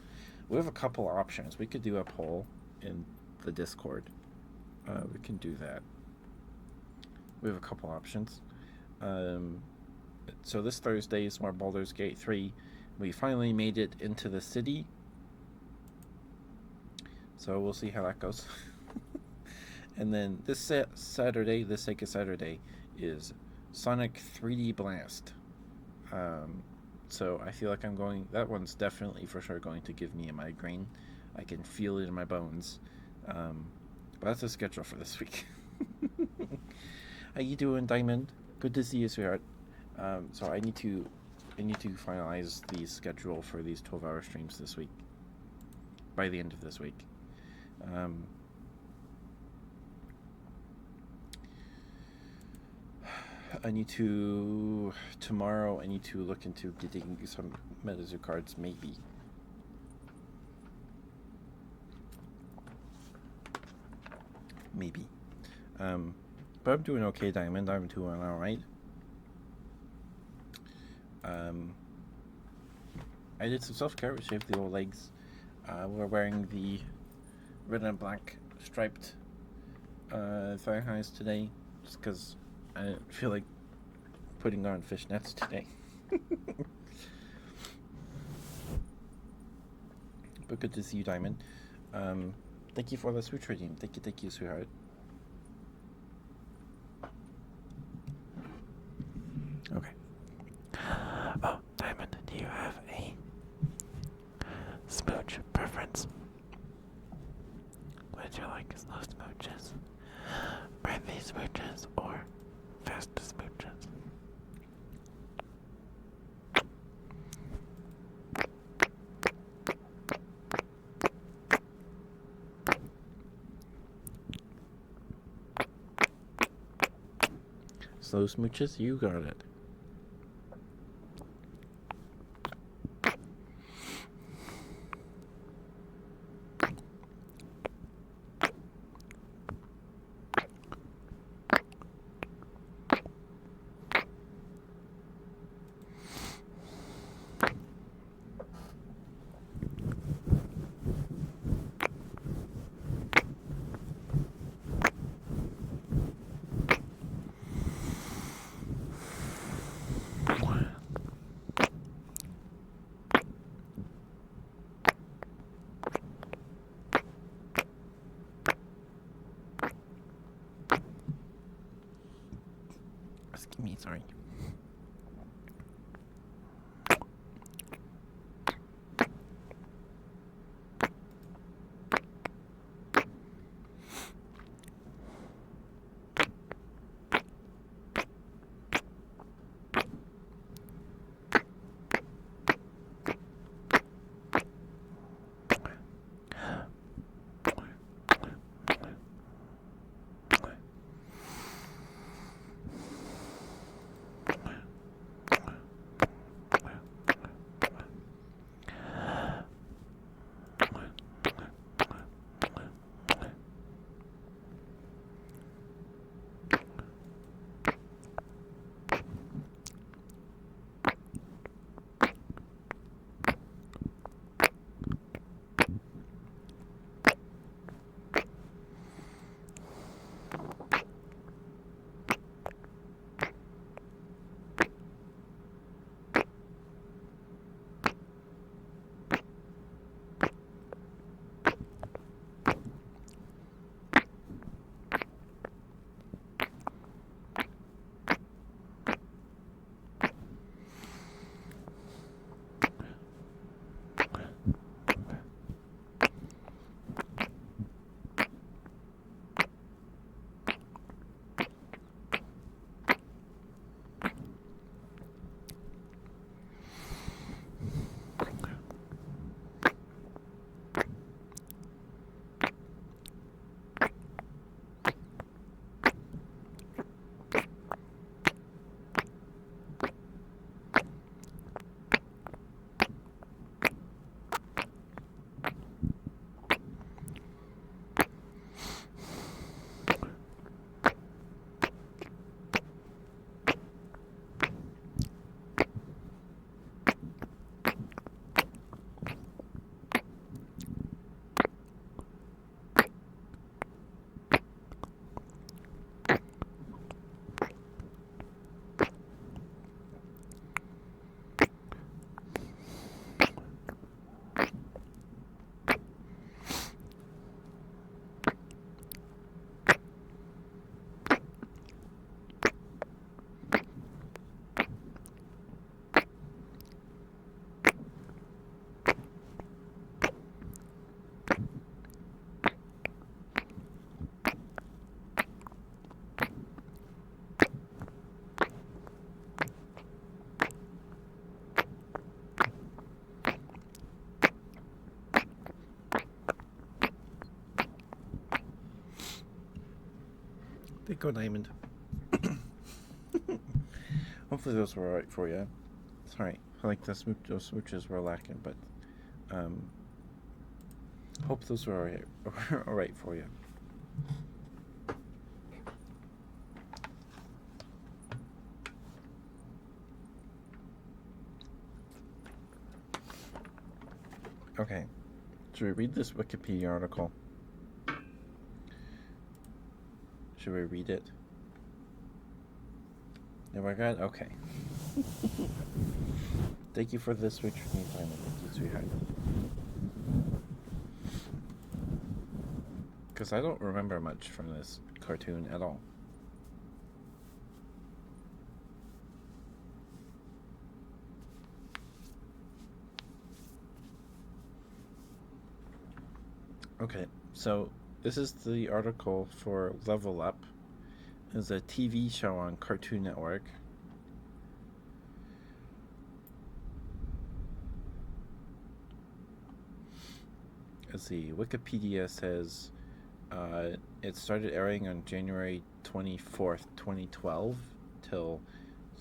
We have a couple options. We could do a poll in the Discord. We can do that. We have a couple options. So this Thursday is more Baldur's Gate 3. We finally made it into the city. So we'll see how that goes. And then this Saturday, this Sega Saturday, is Sonic 3D Blast. So I feel like that one's definitely for sure going to give me a migraine. I can feel it in my bones. But that's the schedule for this week. How you doing, Diamond? Good to see you, sweetheart. So I need to finalize the schedule for these 12-hour streams this week. By the end of this week. Tomorrow I need to look into getting some Metazoo cards, maybe. But I'm doing okay, Diamond. I'm doing alright. I did some self-care, we shaved the old legs. We're wearing the red and black striped thigh highs today, just because I didn't feel like putting on fishnets today. But good to see you, Diamond. Thank you for the switch redeem. Thank you, sweetheart. Okay. Oh, Diamond, do you have a smooch preference? Would you like slow smooches, breathy smooches, or fast smooches? Slow smooches, you got it. Excuse me, sorry. They go diamond. Hopefully those were alright for you. Sorry, I like those smooches were lacking, but hope those were alright for you. Okay, should we read this Wikipedia article? Should we read it? Oh my god, okay. Thank you for this switch for me, Simon. Thank you, sweetheart. Because I don't remember much from this cartoon at all. Okay, so this is the article for Level Up. It's a TV show on Cartoon Network. As the Wikipedia says, it started airing on January 24th, 2012 till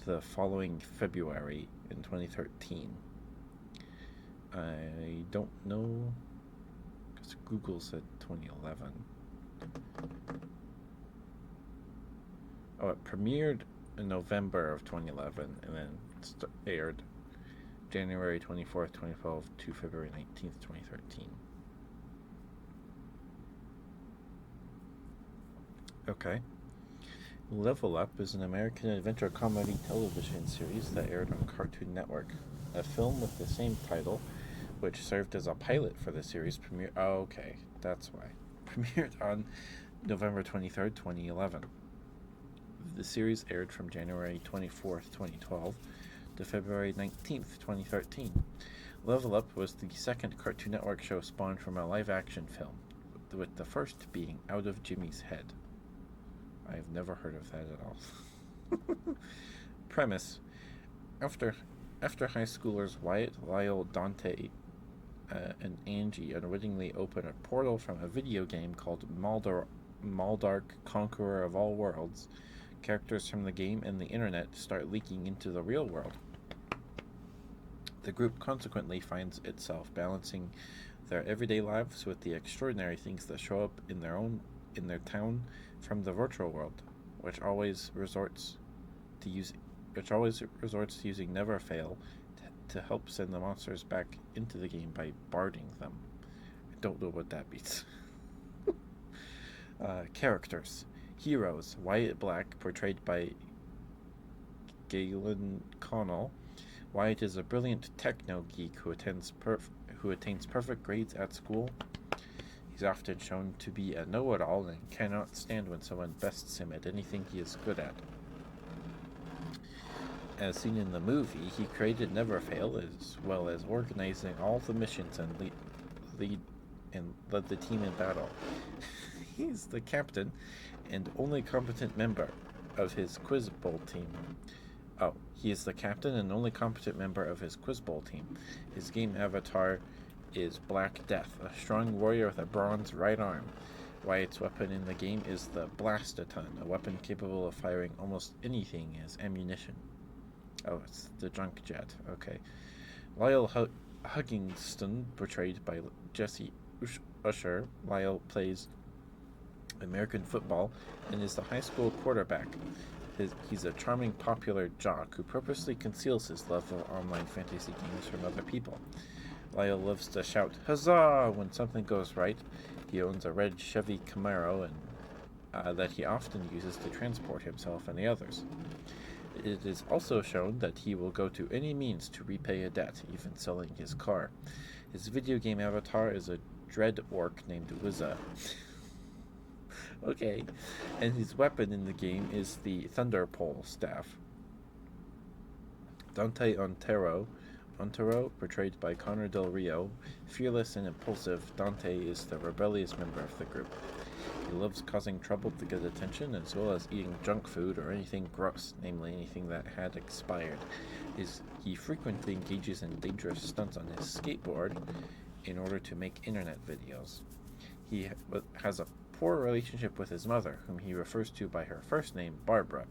the following February in 2013. I don't know, because Google said 2011. Oh, it premiered in November of 2011 and then aired January 24th, 2012 to February 19th, 2013. Okay. Level Up is an American adventure comedy television series that aired on Cartoon Network. A film with the same title, which served as a pilot for the series, premiered. Oh, okay, that's why. Premiered on November 23rd, 2011. The series aired from January 24th, 2012 to February 19th, 2013. Level Up was the second Cartoon Network show spawned from a live-action film, with the first being Out of Jimmy's Head. I've never heard of that at all. Premise. After high schoolers Wyatt, Lyle, Dante, and Angie unwittingly open a portal from a video game called Maldark, Conqueror of All Worlds, characters from the game and the internet start leaking into the real world. The group consequently finds itself balancing their everyday lives with the extraordinary things that show up in their town from the virtual world, which always resorts to using Never Fail to help send the monsters back into the game by barding them. I don't know what that means. Characters. Heroes. Wyatt Black, portrayed by Galen Connell. Wyatt is a brilliant techno geek who attains perfect grades at school. He's often shown to be a know-it-all and cannot stand when someone bests him at anything he is good at. As seen in the movie, he created Never Fail, as well as organizing all the missions and led the team in battle. He's the captain and only competent member of his Quiz Bowl team. He is the captain and only competent member of his Quiz Bowl team. His game avatar is Black Death, a strong warrior with a bronze right arm. Wyatt's weapon in the game is the Blastaton, a weapon capable of firing almost anything as ammunition. Oh, it's the junk jet. Okay. Lyle Hugginston, portrayed by Jesse Usher. Lyle plays American football and is the high school quarterback. He's a charming, popular jock who purposely conceals his love of online fantasy games from other people. Lyle loves to shout, "Huzzah!" when something goes right. He owns a red Chevy Camaro and that he often uses to transport himself and the others. It is also shown that he will go to any means to repay a debt, even selling his car. His video game avatar is a dread orc named Wizza. Okay. And his weapon in the game is the Thunderpole staff. Dante Ontero, portrayed by Connor Del Rio. Fearless and impulsive, Dante is the rebellious member of the group. He loves causing trouble to get attention, as well as eating junk food or anything gross, namely anything that had expired. He frequently engages in dangerous stunts on his skateboard in order to make internet videos. He has a poor relationship with his mother, whom he refers to by her first name, Barbara.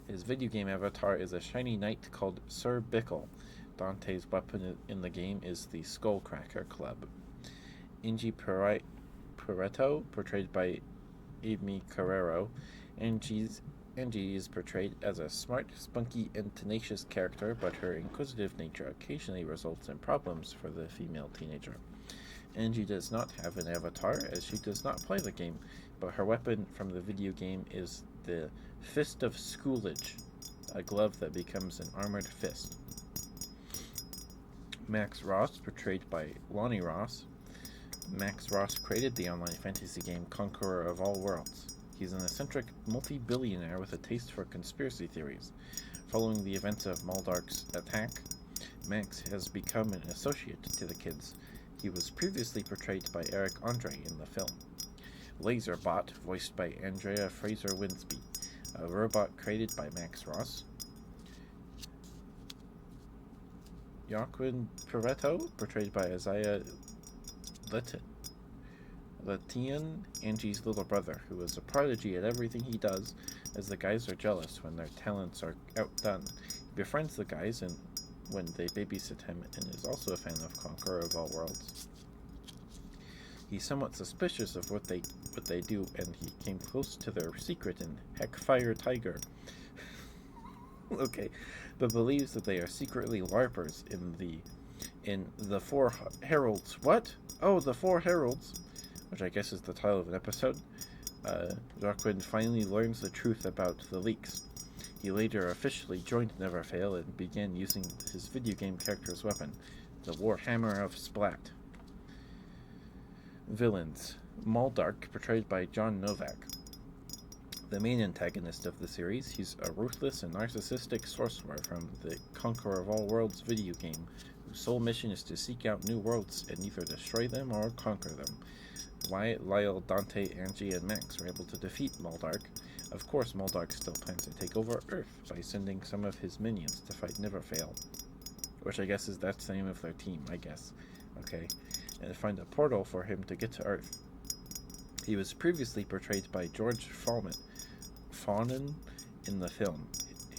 His video game avatar is a shiny knight called Sir Bickle. Dante's weapon in the game is the Skullcracker Club. Angie Pareto, portrayed by Amy Carrero. Angie is portrayed as a smart, spunky, and tenacious character, but her inquisitive nature occasionally results in problems for the female teenager. Angie does not have an avatar, as she does not play the game, but her weapon from the video game is the Fist of Schoolage, a glove that becomes an armored fist. Max Ross, portrayed by Lonnie Ross. Max Ross created the online fantasy game Conqueror of All Worlds. He's an eccentric multi-billionaire with a taste for conspiracy theories. Following the events of Maldark's attack, Max has become an associate to the kids. He was previously portrayed by Eric Andre in the film. Laserbot, voiced by Andrea Fraser-Winsby, a robot created by Max Ross. Joaquin Pareto, portrayed by Isaiah Latian, Angie's little brother, who is a prodigy at everything he does, as the guys are jealous when their talents are outdone. He befriends the guys when they babysit him, and is also a fan of Conqueror of All Worlds. He's somewhat suspicious of what they do, and he came close to their secret in Heckfire Tiger. Okay, but believes that they are secretly LARPers in the Four Heralds. What? Oh, the Four Heralds, which I guess is the title of an episode. Joaquin finally learns the truth about the leaks. He later officially joined Neverfail and began using his video game character's weapon, the Warhammer of Splat. Villains. Maldark, portrayed by John Novak. The main antagonist of the series, he's a ruthless and narcissistic sorcerer from the Conqueror of All Worlds video game, whose sole mission is to seek out new worlds and either destroy them or conquer them. Wyatt, Lyle, Dante, Angie, and Max are able to defeat Maldark. Of course, Maldark still plans to take over Earth by sending some of his minions to fight Neverfail, which I guess is that's the name of their team, I guess. Okay, and find a portal for him to get to Earth. He was previously portrayed by George Fawnin in the film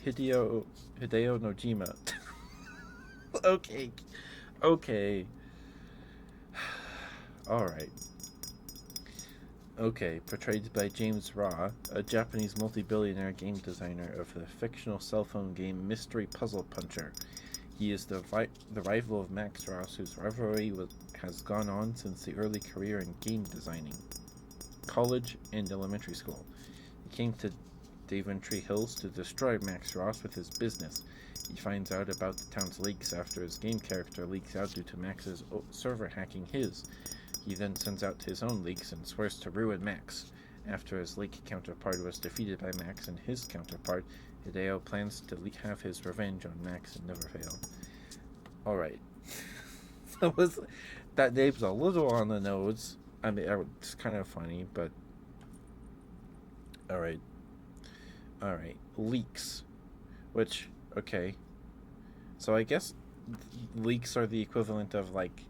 Hideo Nojima. Okay. Alright. Okay, portrayed by James Ra, a Japanese multi-billionaire game designer of the fictional cell phone game Mystery Puzzle Puncher. He is the rival of Max Ross, whose rivalry has gone on since the early career in game designing, college, and elementary school. He came to Daventry Hills to destroy Max Ross with his business. He finds out about the town's leaks after his game character leaks out due to Max's server hacking his. He then sends out his own leaks and swears to ruin Max. After his leak counterpart was defeated by Max and his counterpart, Hideo plans to have his revenge on Max and Neverfail. Alright. That name's a little on the nose. I mean, it's kind of funny, but... Alright. Leaks. Which, okay. So I guess leaks are the equivalent of, like,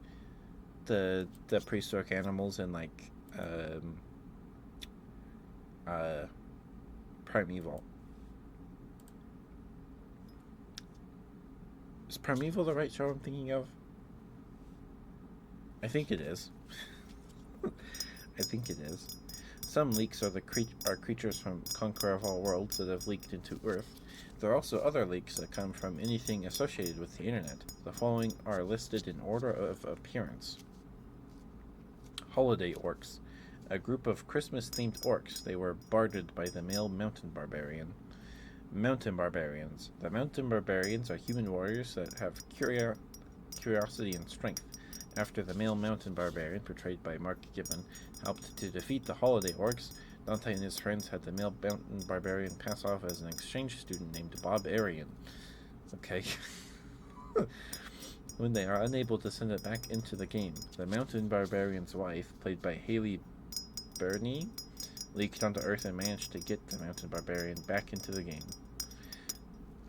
the prehistoric animals in, like, Primeval. Is Primeval the right show I'm thinking of? I think it is. I think it is. Some leaks are creatures from Conqueror of All Worlds that have leaked into Earth. There are also other leaks that come from anything associated with the internet. The following are listed in order of appearance. Holiday Orcs. A group of Christmas-themed orcs. They were barded by the male mountain barbarian. Mountain Barbarians. The Mountain Barbarians are human warriors that have curiosity and strength. After the male mountain barbarian, portrayed by Mark Gibbon, helped to defeat the Holiday Orcs, Dante and his friends had the male mountain barbarian pass off as an exchange student named Bob Arian. Okay. When they are unable to send it back into the game, the mountain barbarian's wife, played by Haley Burney, leaked onto Earth and managed to get the mountain barbarian back into the game.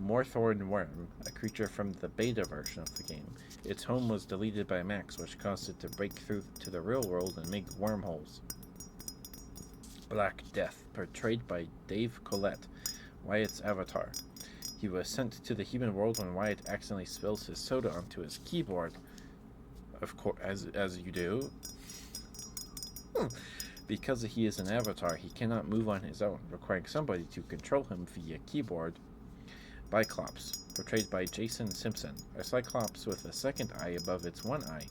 Moorthorn Worm, a creature from the beta version of the game. Its home was deleted by Max, which caused it to break through to the real world and make wormholes. Black Death, portrayed by Dave Collette, Wyatt's avatar. He was sent to the human world when Wyatt accidentally spills his soda onto his keyboard. Of course, as you do. Because he is an avatar, he cannot move on his own, requiring somebody to control him via keyboard. Biclops, portrayed by Jason Simpson, a cyclops with a second eye above its one eye.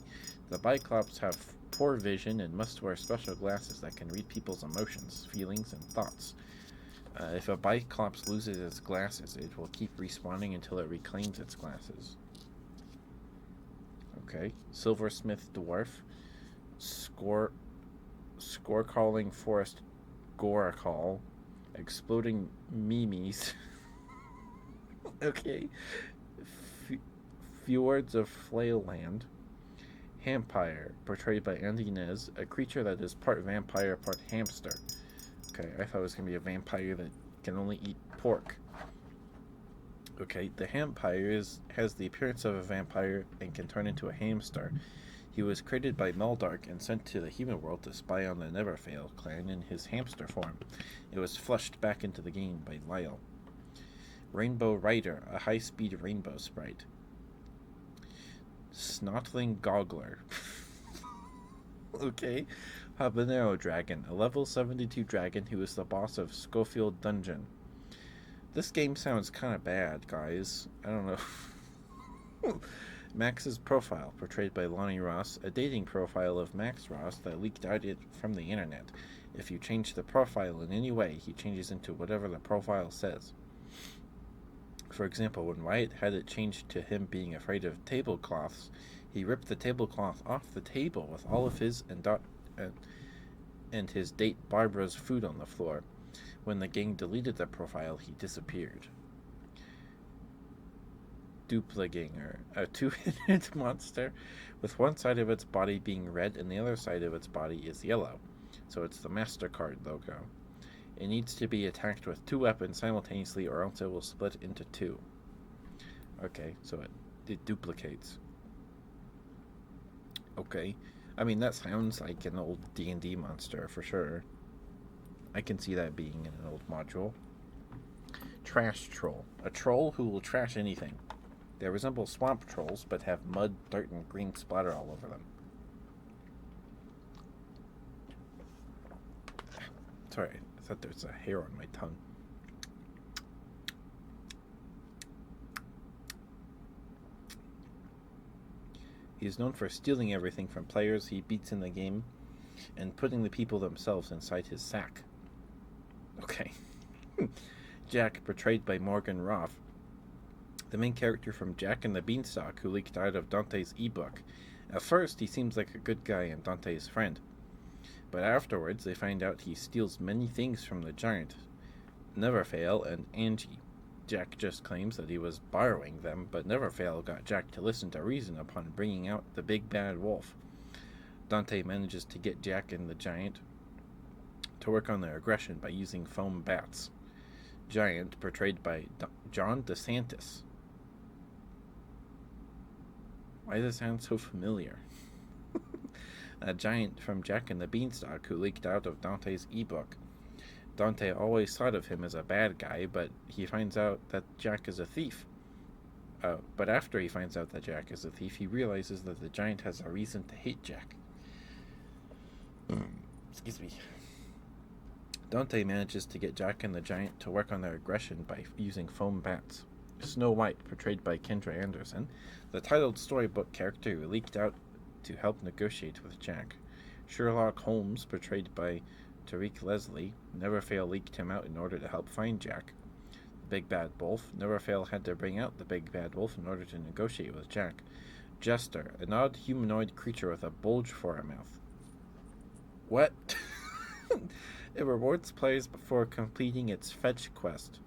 The Biclops have poor vision and must wear special glasses that can read people's emotions, feelings, and thoughts. If a Biclops loses its glasses, it will keep respawning until it reclaims its glasses. Okay. Silversmith Dwarf, Score-calling Forest Gorakal, Exploding Mimes. Okay. Fjords of Flayland, Hampire, portrayed by Andy Nez, a creature that is part vampire, part hamster. Okay, I thought it was going to be a vampire that can only eat pork. Okay, the Hampire has the appearance of a vampire and can turn into a hamster. He was created by Meldark and sent to the human world to spy on the Neverfail clan in his hamster form. It was flushed back into the game by Lyle. Rainbow Rider, a high-speed rainbow sprite. Snotling Goggler. Okay. Habanero Dragon, a level 72 dragon who is the boss of Schofield Dungeon. This game sounds kind of bad, guys. I don't know. Max's profile, portrayed by Lonnie Ross, a dating profile of Max Ross that leaked out from the internet. If you change the profile in any way, he changes into whatever the profile says. For example, when Wyatt had it changed to him being afraid of tablecloths, he ripped the tablecloth off the table with all of his and his date Barbara's food on the floor. When the gang deleted the profile, he disappeared. Dupliganger, a two-headed monster with one side of its body being red and the other side of its body is yellow. So it's the MasterCard logo. It needs to be attacked with two weapons simultaneously or else it will split into two. Okay, so it duplicates. Okay. I mean, that sounds like an old D&D monster for sure. I can see that being in an old module. Trash Troll. A troll who will trash anything. They resemble swamp trolls, but have mud, dirt, and green splatter all over them. Sorry, I thought there was a hair on my tongue. He is known for stealing everything from players he beats in the game and putting the people themselves inside his sack. Okay. Jack, portrayed by Morgan Roth, the main character from Jack and the Beanstalk who leaked out of Dante's ebook. At first, he seems like a good guy and Dante's friend. But afterwards, they find out he steals many things from the giant, Neverfail and Angie. Jack just claims that he was borrowing them, but Neverfail got Jack to listen to reason upon bringing out the big bad wolf. Dante manages to get Jack and the giant to work on their aggression by using foam bats. Giant, portrayed by John DeSantis. Why does it sound so familiar? A giant from Jack and the Beanstalk who leaked out of Dante's ebook. Dante always thought of him as a bad guy, but he finds out that Jack is a thief. But after he finds out that Jack is a thief, he realizes that the giant has a reason to hate Jack. Excuse me. Dante manages to get Jack and the giant to work on their aggression by using foam bats. Snow White, portrayed by Kendra Anderson, the titled storybook character who leaked out to help negotiate with Jack. Sherlock Holmes, portrayed by Tariq Leslie, Neverfail leaked him out in order to help find Jack. The Big Bad Wolf, Neverfail had to bring out the Big Bad Wolf in order to negotiate with Jack. Jester, an odd humanoid creature with a bulge for a mouth. What? It rewards players before completing its fetch quest.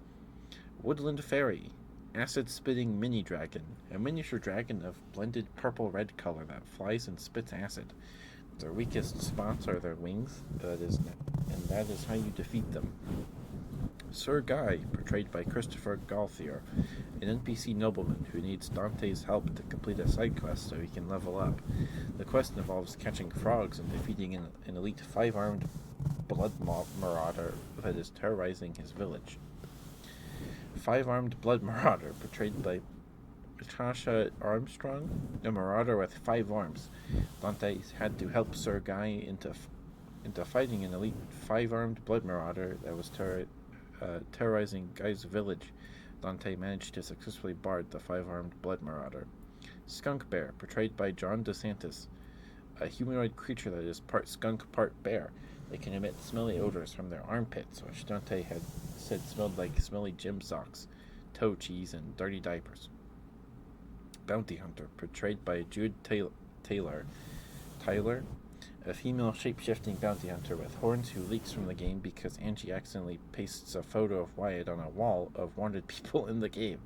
Woodland Fairy, acid-spitting mini-dragon, a miniature dragon of blended purple-red color that flies and spits acid. Their weakest spots are their wings, and that is how you defeat them. Sir Guy, portrayed by Christopher Gauthier, an NPC nobleman who needs Dante's help to complete a side quest so he can level up. The quest involves catching frogs and defeating an elite 5-armed marauder that is terrorizing his village. Five-armed blood marauder, portrayed by Tasha Armstrong, a marauder with 5 arms. Dante had to help Sir Guy into fighting an elite 5-armed blood marauder that was terrorizing Guy's village. Dante managed to successfully bard the 5-armed blood marauder. Skunk Bear, portrayed by John DeSantis, a humanoid creature that is part skunk, part bear. They can emit smelly odors from their armpits, which Dante had said smelled like smelly gym socks, toe cheese, and dirty diapers. Bounty Hunter, portrayed by Jude Taylor, a female shape-shifting bounty hunter with horns who leaks from the game because Angie accidentally pastes a photo of Wyatt on a wall of wanted people in the game.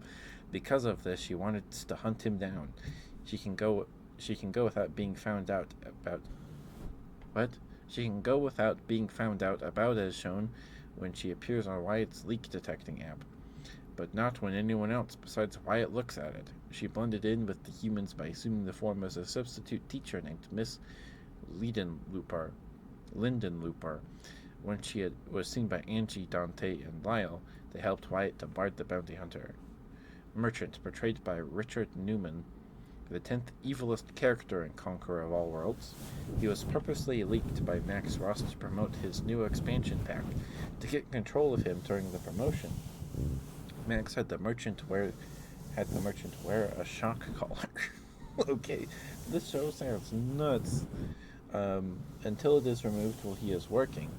Because of this, she wanted to hunt him down. She can go without being found out about what? She can go without being found out about as shown when she appears on Wyatt's leak detecting app, but not when anyone else besides Wyatt looks at it. She blended in with the humans by assuming the form as a substitute teacher named Miss Lindenlooper. When she was seen by Angie, Dante, and Lyle, they helped Wyatt to bard the bounty hunter. Merchant, portrayed by Richard Newman, the 10th evilest character in Conqueror of All Worlds. He was purposely leaked by Max Ross to promote his new expansion pack. To get control of him during the promotion, Max had the merchant wear a shock collar. Okay, this show sounds nuts. Until it is removed while he is working.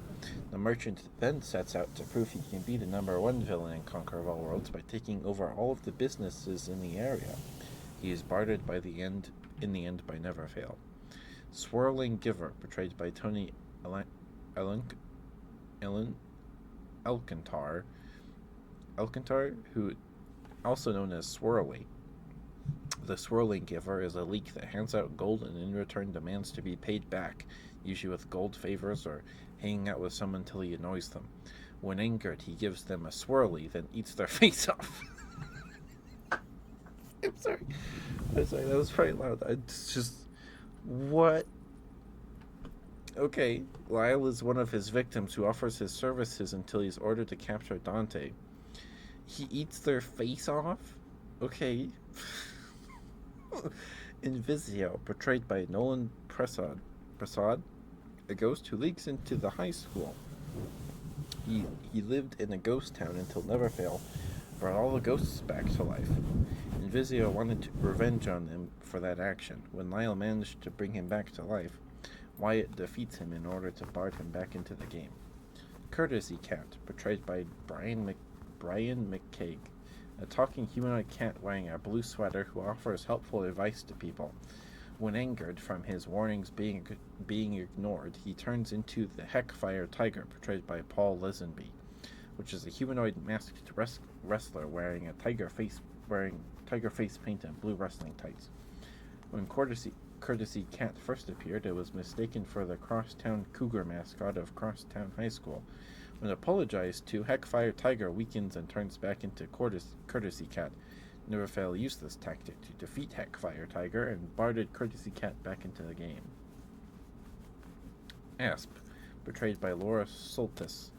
The merchant then sets out to prove he can be the #1 villain in Conqueror of All Worlds by taking over all of the businesses in the area. He is barded in the end by Neverfail. Swirling Giver, portrayed by Tony Alcantar, who also known as Swirly. The Swirling Giver is a leak that hands out gold and in return demands to be paid back, usually with gold favors or hanging out with someone until he annoys them. When angered, he gives them a swirly, then eats their face off. I'm sorry, that was pretty loud. It's just... What? Okay, Lyle is one of his victims who offers his services until he's ordered to capture Dante. He eats their face off? Okay. Invisio, portrayed by Nolan Prasad, a ghost who leaks into the high school. He lived in a ghost town until Neverfail brought all the ghosts back to life. Invisio wanted revenge on him for that action. When Lyle managed to bring him back to life, Wyatt defeats him in order to bard him back into the game. Courtesy Cat, portrayed by Brian McCaig, a talking humanoid cat wearing a blue sweater who offers helpful advice to people. When angered from his warnings being ignored, he turns into the Heckfire Tiger, portrayed by Paul Lesenby, which is a humanoid masked wrestler wearing tiger face paint and blue wrestling tights. When Courtesy Cat first appeared, it was mistaken for the Crosstown Cougar mascot of Crosstown High School. When apologized to, Heckfire Tiger weakens and turns back into Courtesy Cat. Neverfail used this tactic to defeat Heckfire Tiger and barded Courtesy Cat back into the game. Asp, portrayed by Laura Soltis.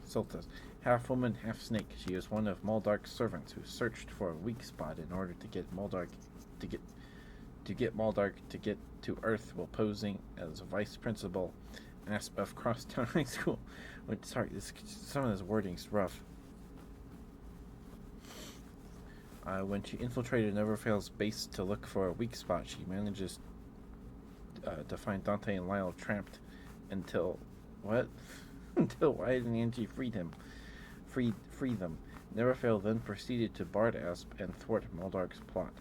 Soltis. Half woman, half snake. She is one of Maldark's servants who searched for a weak spot in order to get Maldark to get to Earth while posing as vice principal Asp of Crosstown High School. Some of this wording's rough. When she infiltrated Neverfail's base to look for a weak spot, she manages to find Dante and Lyle trapped until Wyatt and Angie freed them. Neverfail then proceeded to bard Asp and thwart Maldark's plot.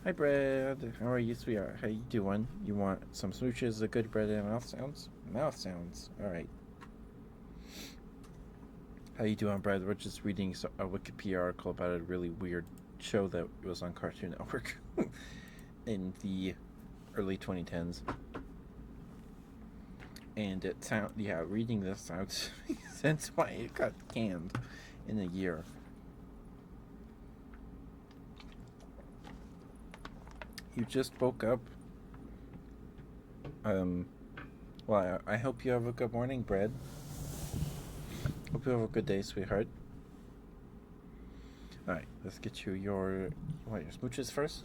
Hi, Brad. How are you, sweetheart? How you doing? You want some smooches of good bread and mouth sounds? Mouth sounds. All right. How you doing, Brad? We're just reading a Wikipedia article about a really weird show that was on Cartoon Network in the early 2010s. And reading this sounds makes sense why it got canned in a year. You just woke up. Well, I hope you have a good morning, Bread. Hope you have a good day, sweetheart. Alright, let's get you your smooches first?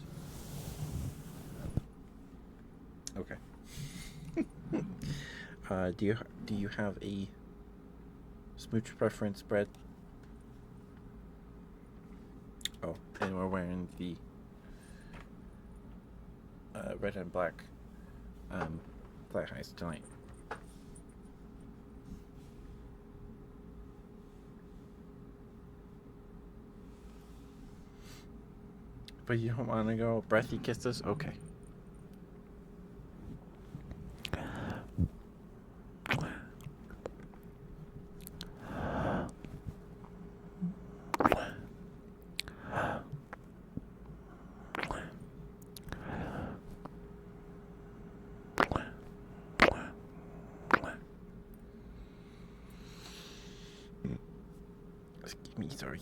Okay. Do you have a smooch preference, Bread? Oh, and we're wearing the red and black fly highs tonight. But you don't want to go breathy kisses? Okay. Excuse me, sorry.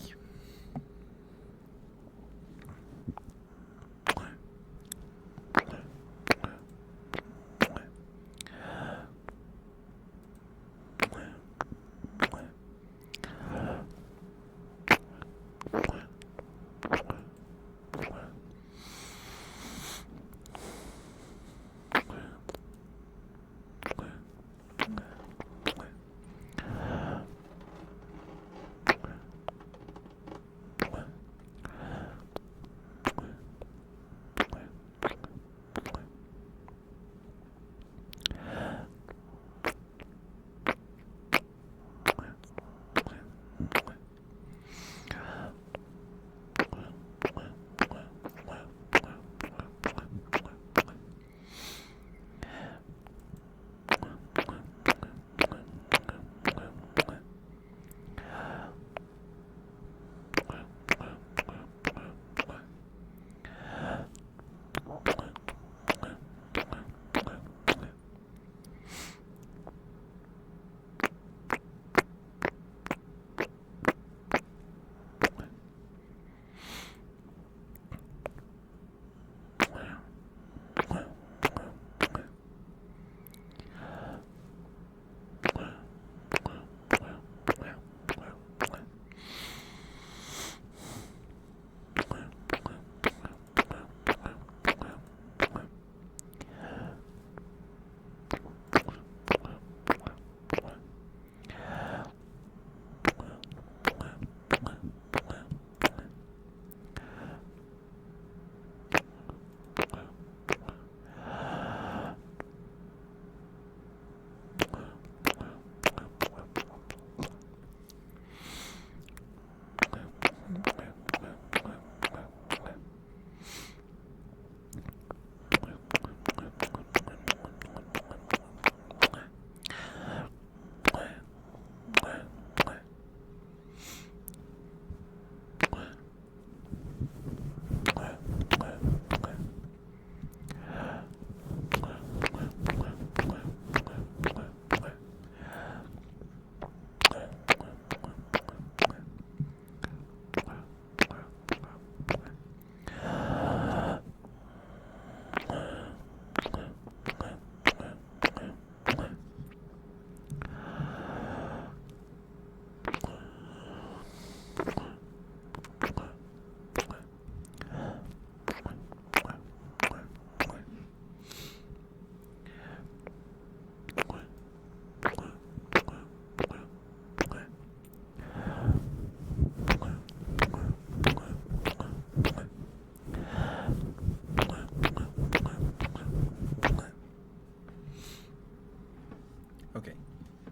Okay.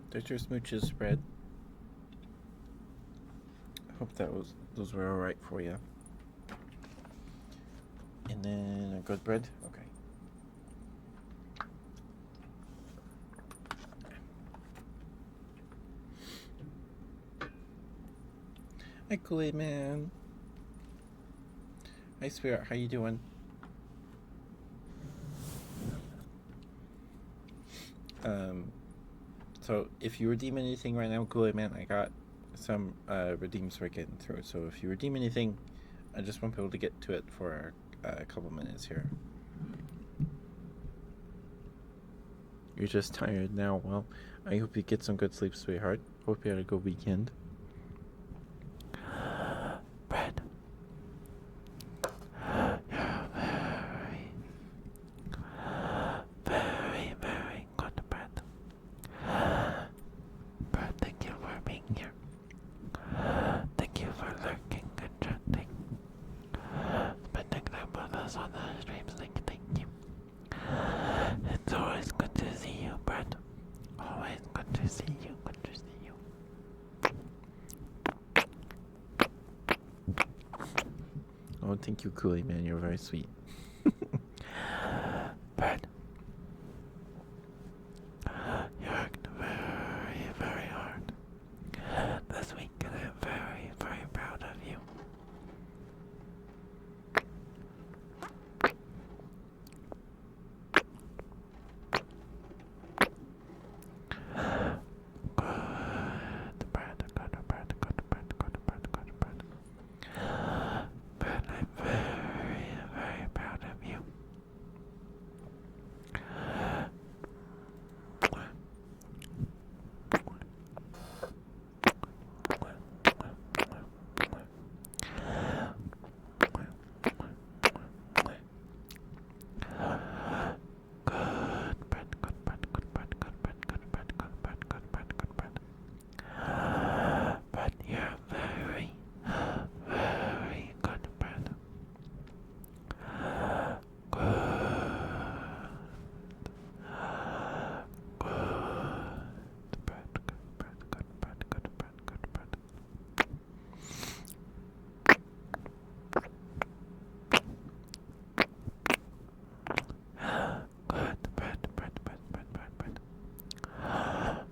There's your smooches spread. Hope those were alright for you. And then a good bread. Okay. Hi, Kool-Aid Man. Hi, sweetheart. How you doing? So if you redeem anything right now, Kool-Aid Man, I got some redeems we're getting through. So if you redeem anything, I just won't be able to get to it for a couple minutes here. You're just tired now. Well, I hope you get some good sleep, sweetheart. Hope you had a good weekend. Brad, you're very, very good, Brad. Brad, thank you for being here. Thank you for lurking and chatting. Spending time with us on the streams. Thank you. It's always good to see you, Brad. Always good to see you. Good to see you. Oh, thank you, Cooley, man. You're very sweet. Brad, you worked very, very hard this week, and I'm very, very proud of you. Good, Brad, Brad, I'm very, very proud of you. But you're very, very good, Brad.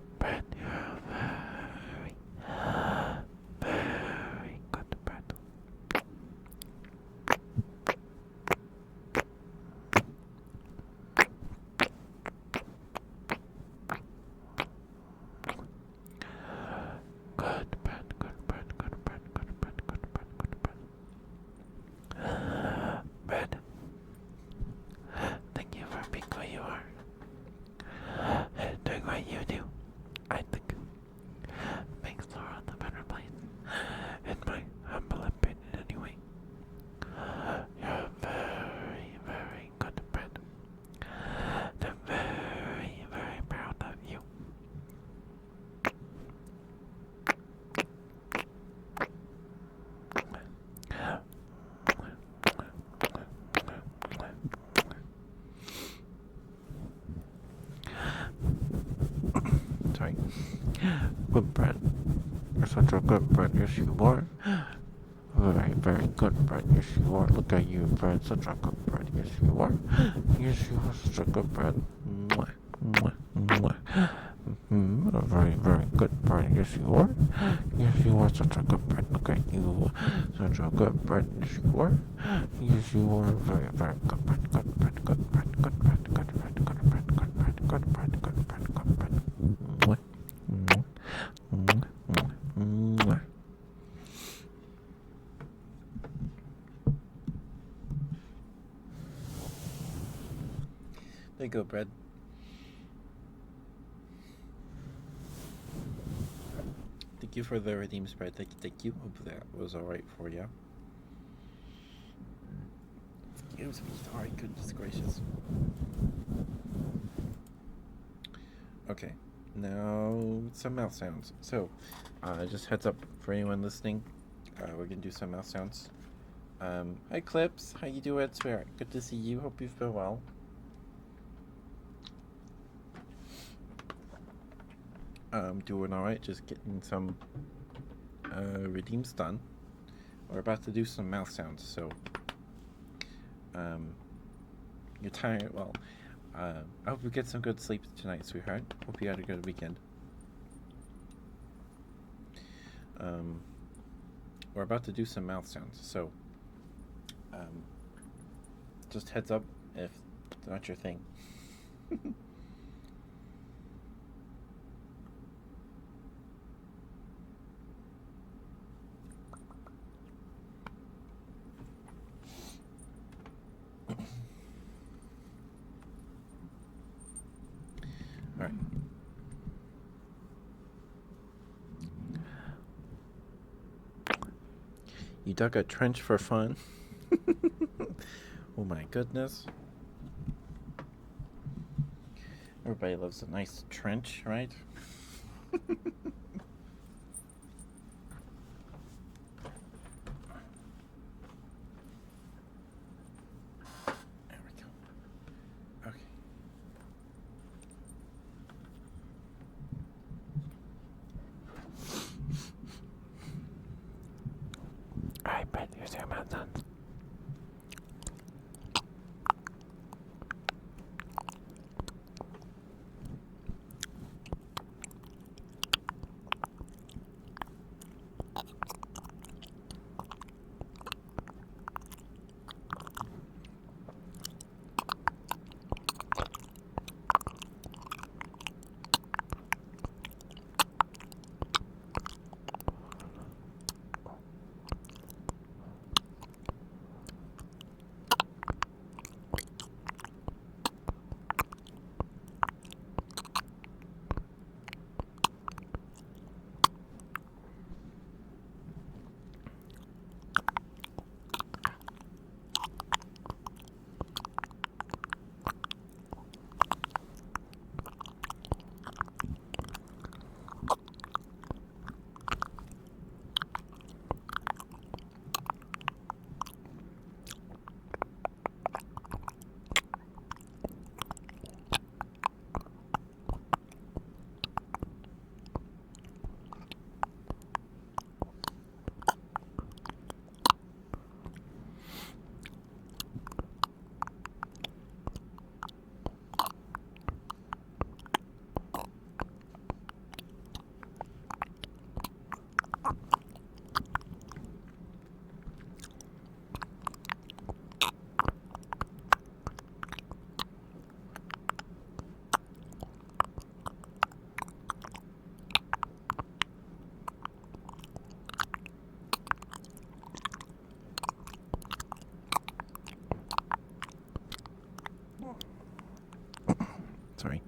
Brad, you're very, very good, Brad. Good, Brad, thank you for being who you are and doing what you do. I think makes the world a better place, in my humble opinion anyway. You're very, very good, Brad. I'm very, very proud of you. Sorry. Good, Brad. You're such a good Brad. Yes, you are. Very, very good, Brad. Yes, you are. Look at you, Brad. Such a good Brad. Yes, you are. Yes, you are such a good Brad. Mwah, mwah, mwah. A very, very good Brad. Yes, you are. Yes, you are such a good Brad. Look at you. Such a good Brad. Yes, you are. Yes, you are. Very, very good Brad. Good Brad. Good Brad. Good Brad. Good Brad. Good Brad. Good Brad. Good Brad. Good Brad. Good Brad. Mwah, mwah, mwah, mwah, mwah. There you go, Brad. Thank you for the redeem spread. Thank you. Hope that was alright for you. Excuse me. Sorry, goodness gracious. Okay, now some mouth sounds. So, just heads up for anyone listening. We're gonna do some mouth sounds. Hi Clips, how you doing, sweetheart? Good to see you. Hope you've been well. Doing alright, just getting some redeems done. We're about to do some mouth sounds, so you're tired. Well, I hope you get some good sleep tonight, sweetheart. Hope you had a good weekend. We're about to do some mouth sounds, so just heads up if it's not your thing. You dug a trench for fun? Oh my goodness. Everybody loves a nice trench, right? There we go. Okay. I bet you see my son. Sorry.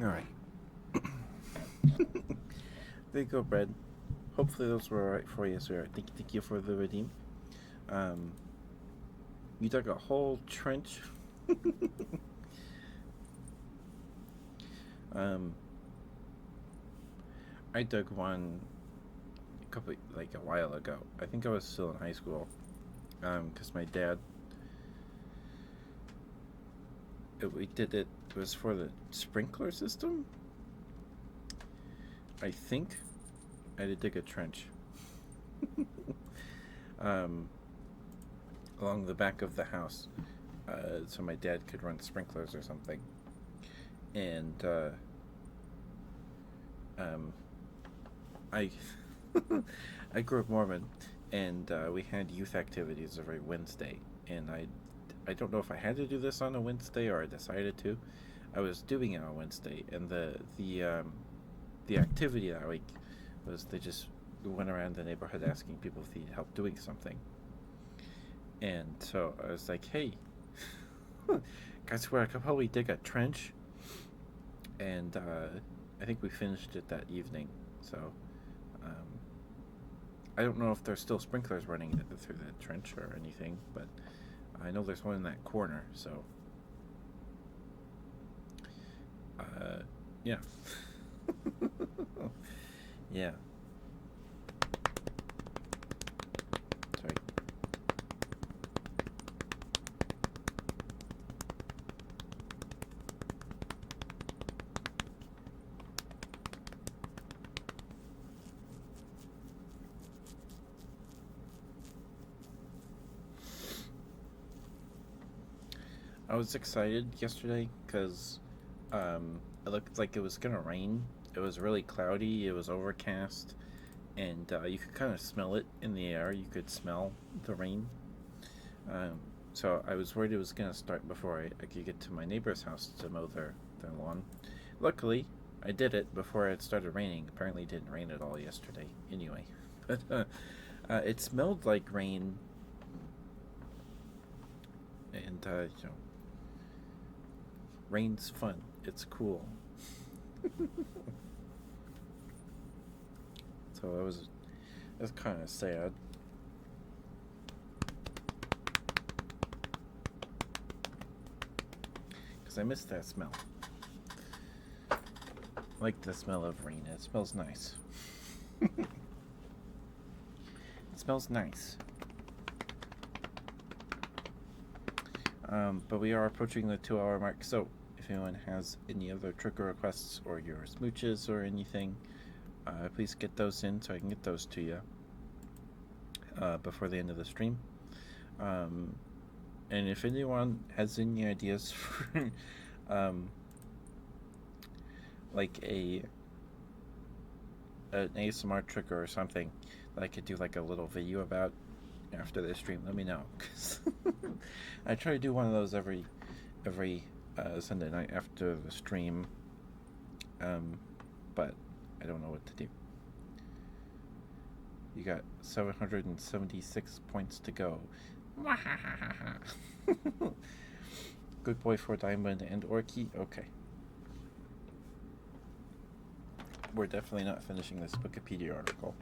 All right. There you go, Brad. Hopefully those were all right for you, sir. Thank you for the redeem. Um, you dug a whole trench. um, I dug one a while ago. I think I was still in high school. Because my dad, we did it. It was for the sprinkler system. I think I had to dig a trench. um, Along the back of the house, so my dad could run sprinklers or something. And I I grew up Mormon, and we had youth activities every Wednesday. And I don't know if I had to do this on a Wednesday or I decided to. I was doing it on Wednesday, and the activity that week was they just went around the neighborhood asking people if they need help doing something. And so I was like, hey, guys, where I could probably dig a trench. And I think we finished it that evening. So um, I don't know if there's still sprinklers running through the trench or anything, but I know there's one in that corner. So yeah. Yeah. Sorry. I was excited yesterday because it looked like it was gonna rain. It was really cloudy. It was overcast, and you could kind of smell it in the air. You could smell the rain. Um, so I was worried it was gonna start before I could get to my neighbor's house to mow their lawn. Luckily, I did it before it started raining. Apparently, it didn't rain at all yesterday. Anyway, but it smelled like rain, and rain's fun. It's cool. So it was kind of sad. Because I miss that smell. I like the smell of rain. It smells nice. It smells nice. But we are approaching the 2-hour mark, so if anyone has any other trigger requests or your smooches or anything, please get those in so I can get those to you before the end of the stream. And if anyone has any ideas for like an ASMR trigger or something that I could do like a little video about after the stream, let me know. 'Cause I try to do one of those every Sunday night after the stream, but I don't know what to do. You got 776 points to go. Good boy for Diamond and Orky. Okay. We're definitely not finishing this Wikipedia article.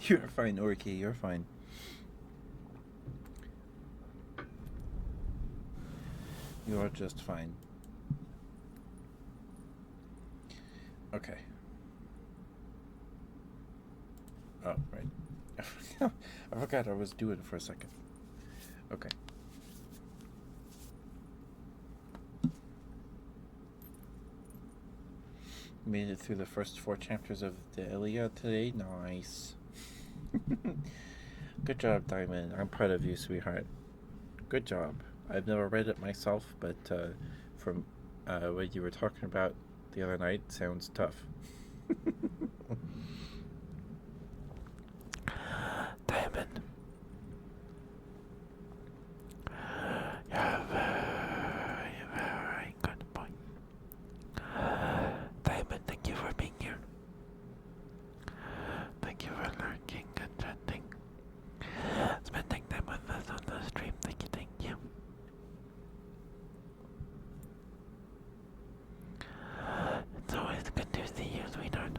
You're fine, Orky. You're fine. You are just fine. Okay. Oh, right. I forgot I was doing it for a second. Okay. Made it through the first 4 chapters of the Iliad today. Nice. Good job, Diamond. I'm proud of you, sweetheart. Good job. I've never read it myself, but from what you were talking about the other night, sounds tough. Diamond. You're a very, very good boy. Diamond, thank you for being here. Thank you for lurking and chatting. Spending time with us on the stream. Thank you, thank you. It's always good to see you, sweetheart.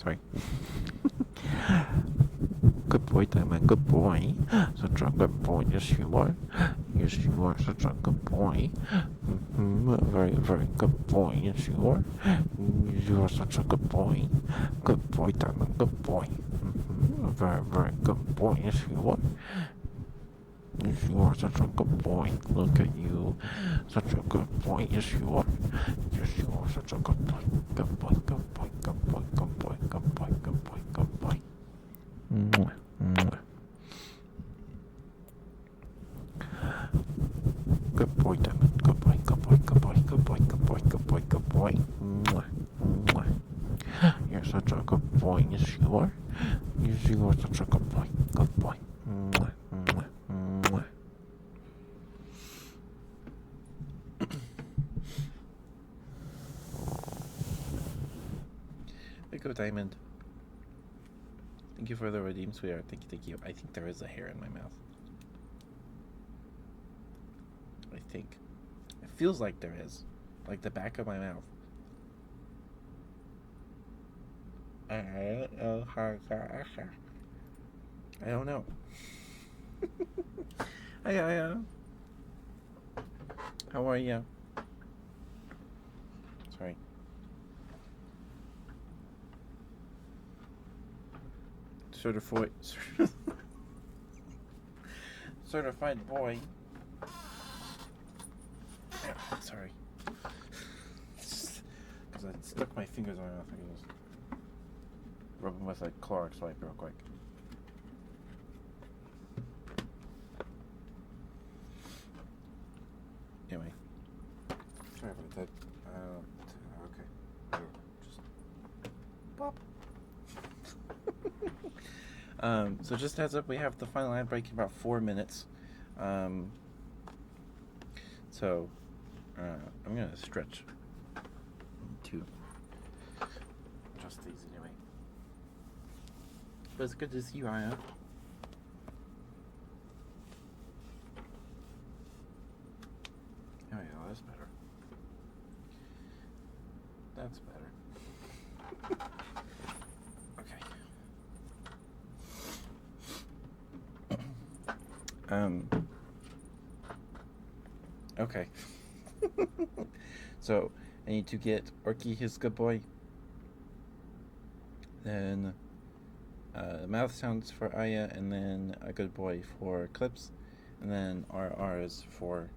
Sorry. Good boy, Diamond. Good boy. Such a good boy. Yes, you are. Yes, you are such a good boy. Very, very good boy. Yes, you are. You are such a good boy. Good boy, Diamond. Good boy. Very, very good boy. Yes, you are. Yes, you are such a good boy. Look at you. Such a good boy. Yes, you are. Yes, you are such a good boy. Good boy, good boy, good boy, good boy, good boy, good boy, good boy. Mwah, mwah. Good boy, Diamond. Good boy, good boy, good boy, good boy, good boy, good boy, good boy. Mwah, mwah. You're such a good boy. Yes, you are. Yes, you are such a good boy. Good boy. Mwah, mwah, mwah. There you go, Diamond. Thank you for the redeem, sweetheart. Thank you, thank you. I think there is a hair in my mouth. I think. It feels like there is. Like the back of my mouth. I don't know. Hi. How are you? Sorry. Certified boy. Sorry. Because I stuck my fingers on my mouth. I can just rub them with a Clorox wipe real quick. Anyway. Sorry about that. Okay. Just pop. So just heads up, we have the final ad break in about 4 minutes. So I'm gonna stretch to adjust these anyway. But it's good to see you, Aya. Oh yeah, that's better. That's better. Okay. So I need to get Orky his good boy. Then mouth sounds for Aya, and then a good boy for Clips, and then RRs for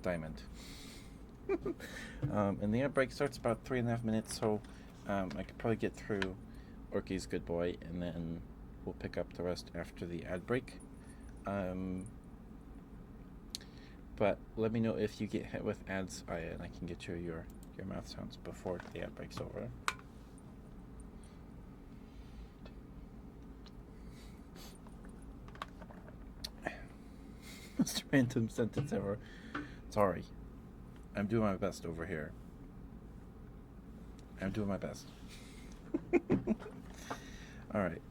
Diamond. And the ad break starts about 3.5 minutes, so I could probably get through Orky's good boy, and then we'll pick up the rest after the ad break. But let me know if you get hit with ads, Aya, and I can get you your mouth sounds before the ad break's over. Most random sentence ever. Sorry. I'm doing my best over here. I'm doing my best. Alright.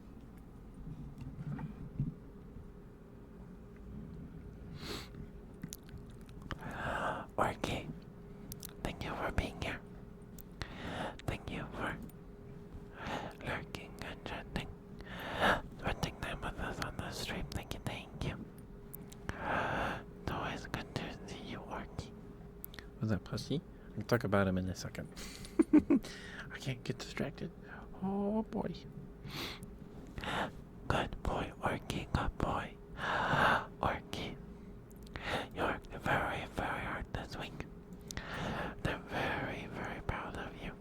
Orky, thank you for being here. Thank you for lurking and chatting, spending time with us on the stream. Thank you, thank you. It's always good to see you, Orky. Was that Pussy? I'll talk about him in a second. I can't get distracted. Oh boy. Good boy, Orky, good boy. Orky, you worked very, very hard this week. They're very, very proud of you.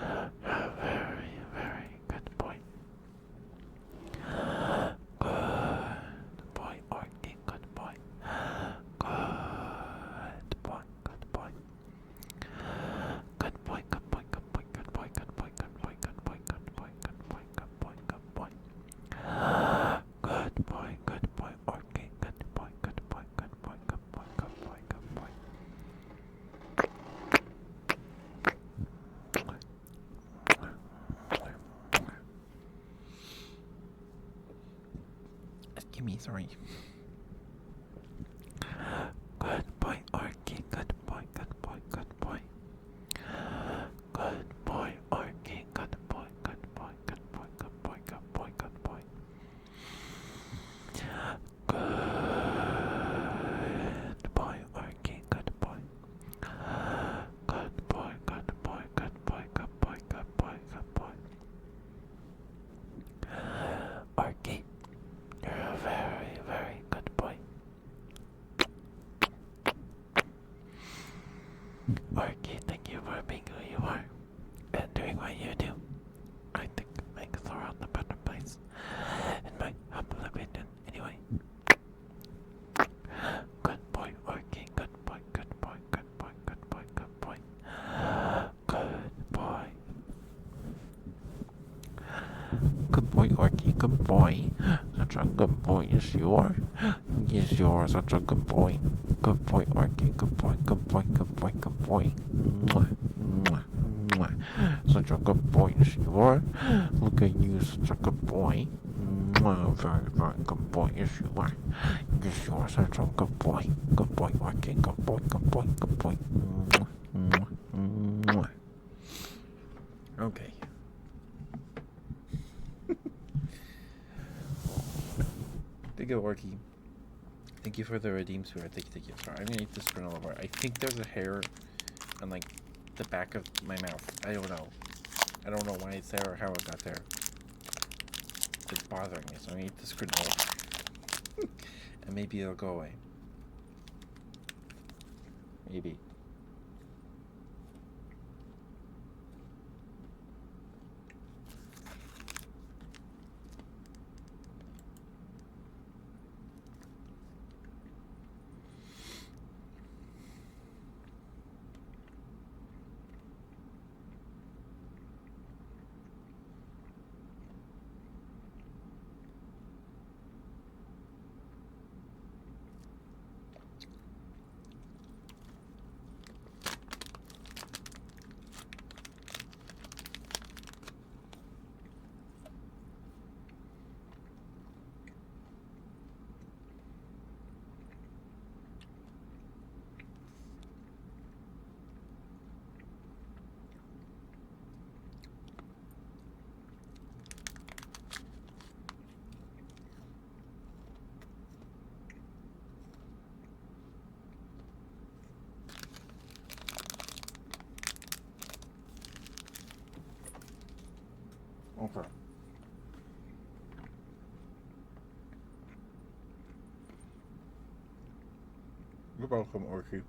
You're a very, very good boy. Good boy, Orky, good boy. Good boy, good boy. Good boy, good boy, good boy, good boy, good boy, good boy, good boy, good boy, good boy, good boy, good boy. Good boy, good boy, Orky, good boy, good boy, good boy, good boy, good boy, good boy. Give me, sorry. Good boy, Orky, good boy, good boy. Good boy, Orky. Good boy. Such a good boy. Yes, you are. Yes, you are such a good boy. Good boy, Orky. Good boy. Good boy. Good boy. Good boy. Mwah, mwah, mwah. Such a good boy. Yes, you are. Look at you, such a good boy. Mwah, very, very good boy. Yes, you are. Yes, you are such a good boy. Good boy, Orky. Good boy. Good boy. Good boy. Mwah, mwah, mwah. Okay. Thank you, Orky. Thank you for the redeem swear. Thank you. Sorry, I'm gonna eat this granola bar. I think there's a hair on like the back of my mouth. I don't know. I don't know why it's there or how it got there. It's bothering me, so I'm gonna eat this granola bar. And maybe it'll go away. Maybe. Okay. You're welcome, Orky.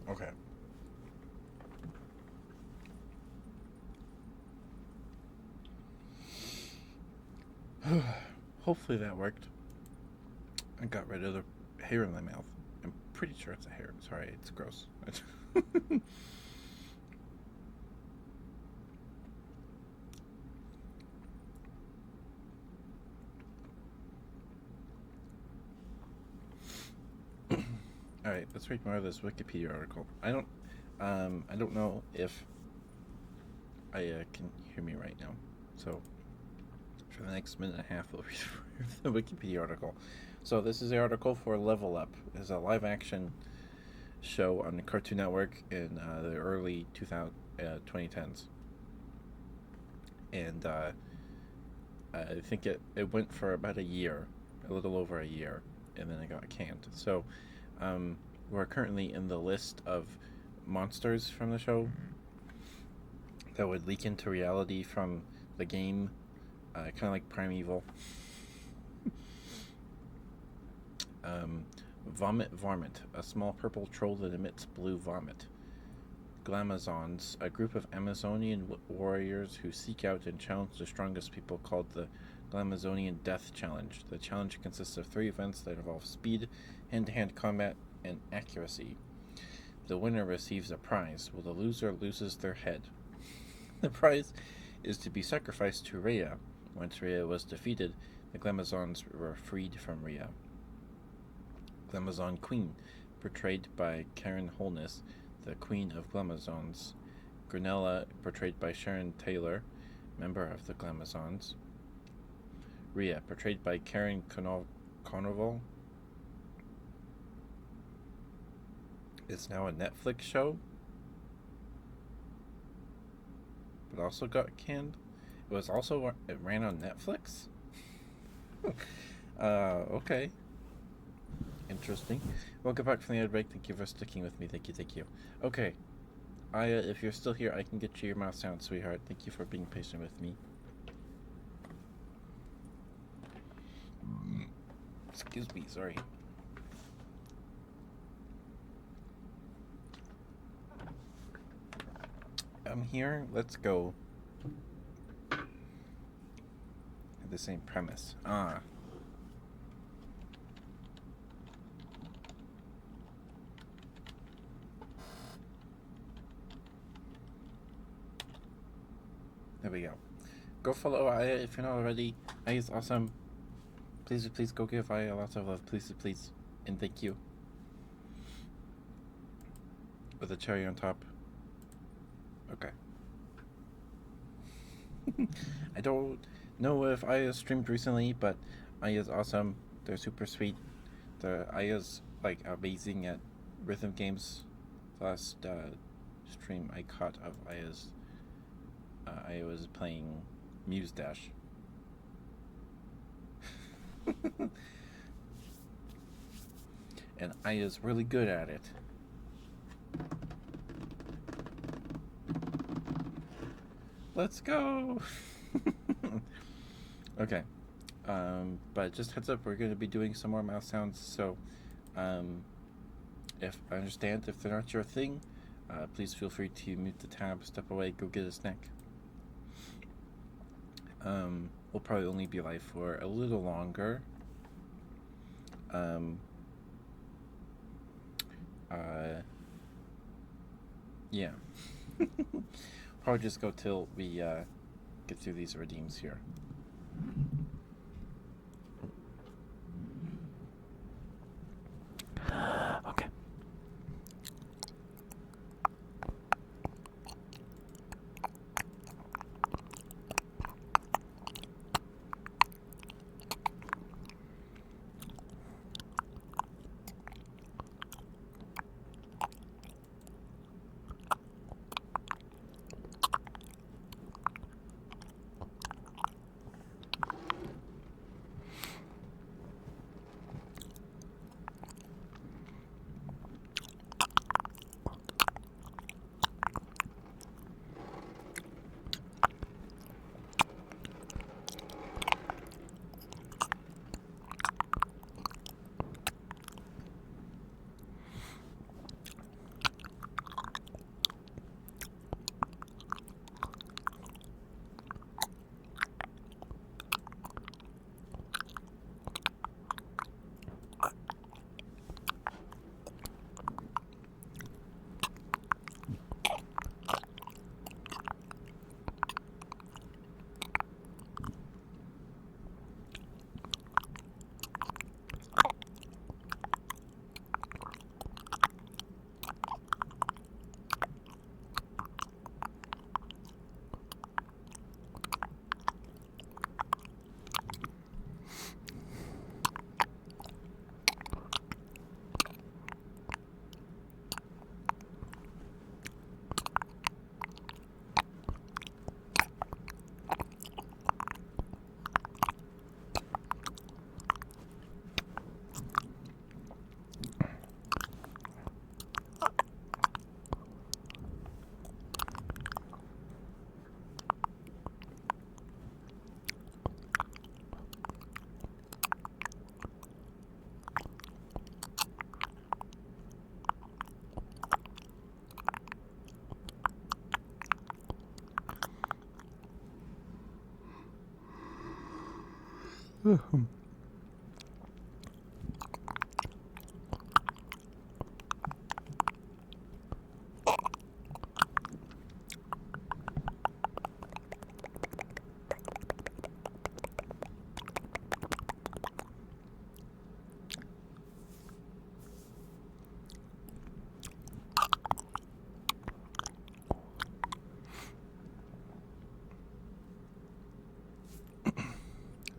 Okay. Hopefully that worked. I got rid of the hair in my mouth. I'm pretty sure it's a hair. Sorry, it's gross. All right, let's read more of this Wikipedia article. I don't know if can hear me right now. So for the next minute and a half, we'll read the Wikipedia article. So this is the article for Level Up. It's a live-action show on the Cartoon Network in the early 2010s, and I think it went for about a year, a little over a year, and then it got canned. So we're currently in the list of monsters from the show that would leak into reality from the game, kind of like Primeval. Vomit Varmint, a small purple troll that emits blue vomit. Glamazons, a group of Amazonian warriors who seek out and challenge the strongest people, called the Glamazonian Death Challenge. The challenge consists of 3 events that involve speed, hand-to-hand combat, and accuracy. The winner receives a prize, while the loser loses their head. The prize is to be sacrificed to Rhea. Once Rhea was defeated, the Glamazons were freed from Rhea. Glamazon Queen, portrayed by Karen Holness, the Queen of Glamazons. Granella, portrayed by Sharon Taylor, member of the Glamazons. Rhea, portrayed by Karen Conoval. It's now a Netflix show, but also got canned. It ran on Netflix? Okay. Interesting. Welcome back from the ad break. Thank you for sticking with me. Thank you. Okay. Aya, if you're still here, I can get you your mouse sound, sweetheart. Thank you for being patient with me. Excuse me, sorry. I'm here. Let's go. The same premise. There we go. Go follow Aya if you're not already. Aya's awesome. Please, please go give Aya lots of love. Please, please. And thank you. With a cherry on top. Okay. I don't know if Aya streamed recently, but Aya's awesome. They're super sweet. Aya's like amazing at rhythm games. The last stream I caught of Aya's, Aya was playing Muse Dash. And Aya's really good at it. Let's go! Okay. But just heads up, we're going to be doing some more mouse sounds, so if I understand if they're not your thing, please feel free to mute the tab, step away, go get a snack. We'll probably only be live for a little longer. Yeah. Probably just go till we get through these redeems here. Okay.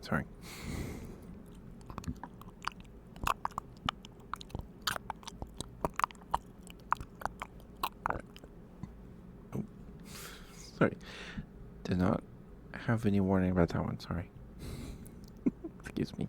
Sorry. Oh. Sorry. Did not have any warning about that one, sorry. Excuse me.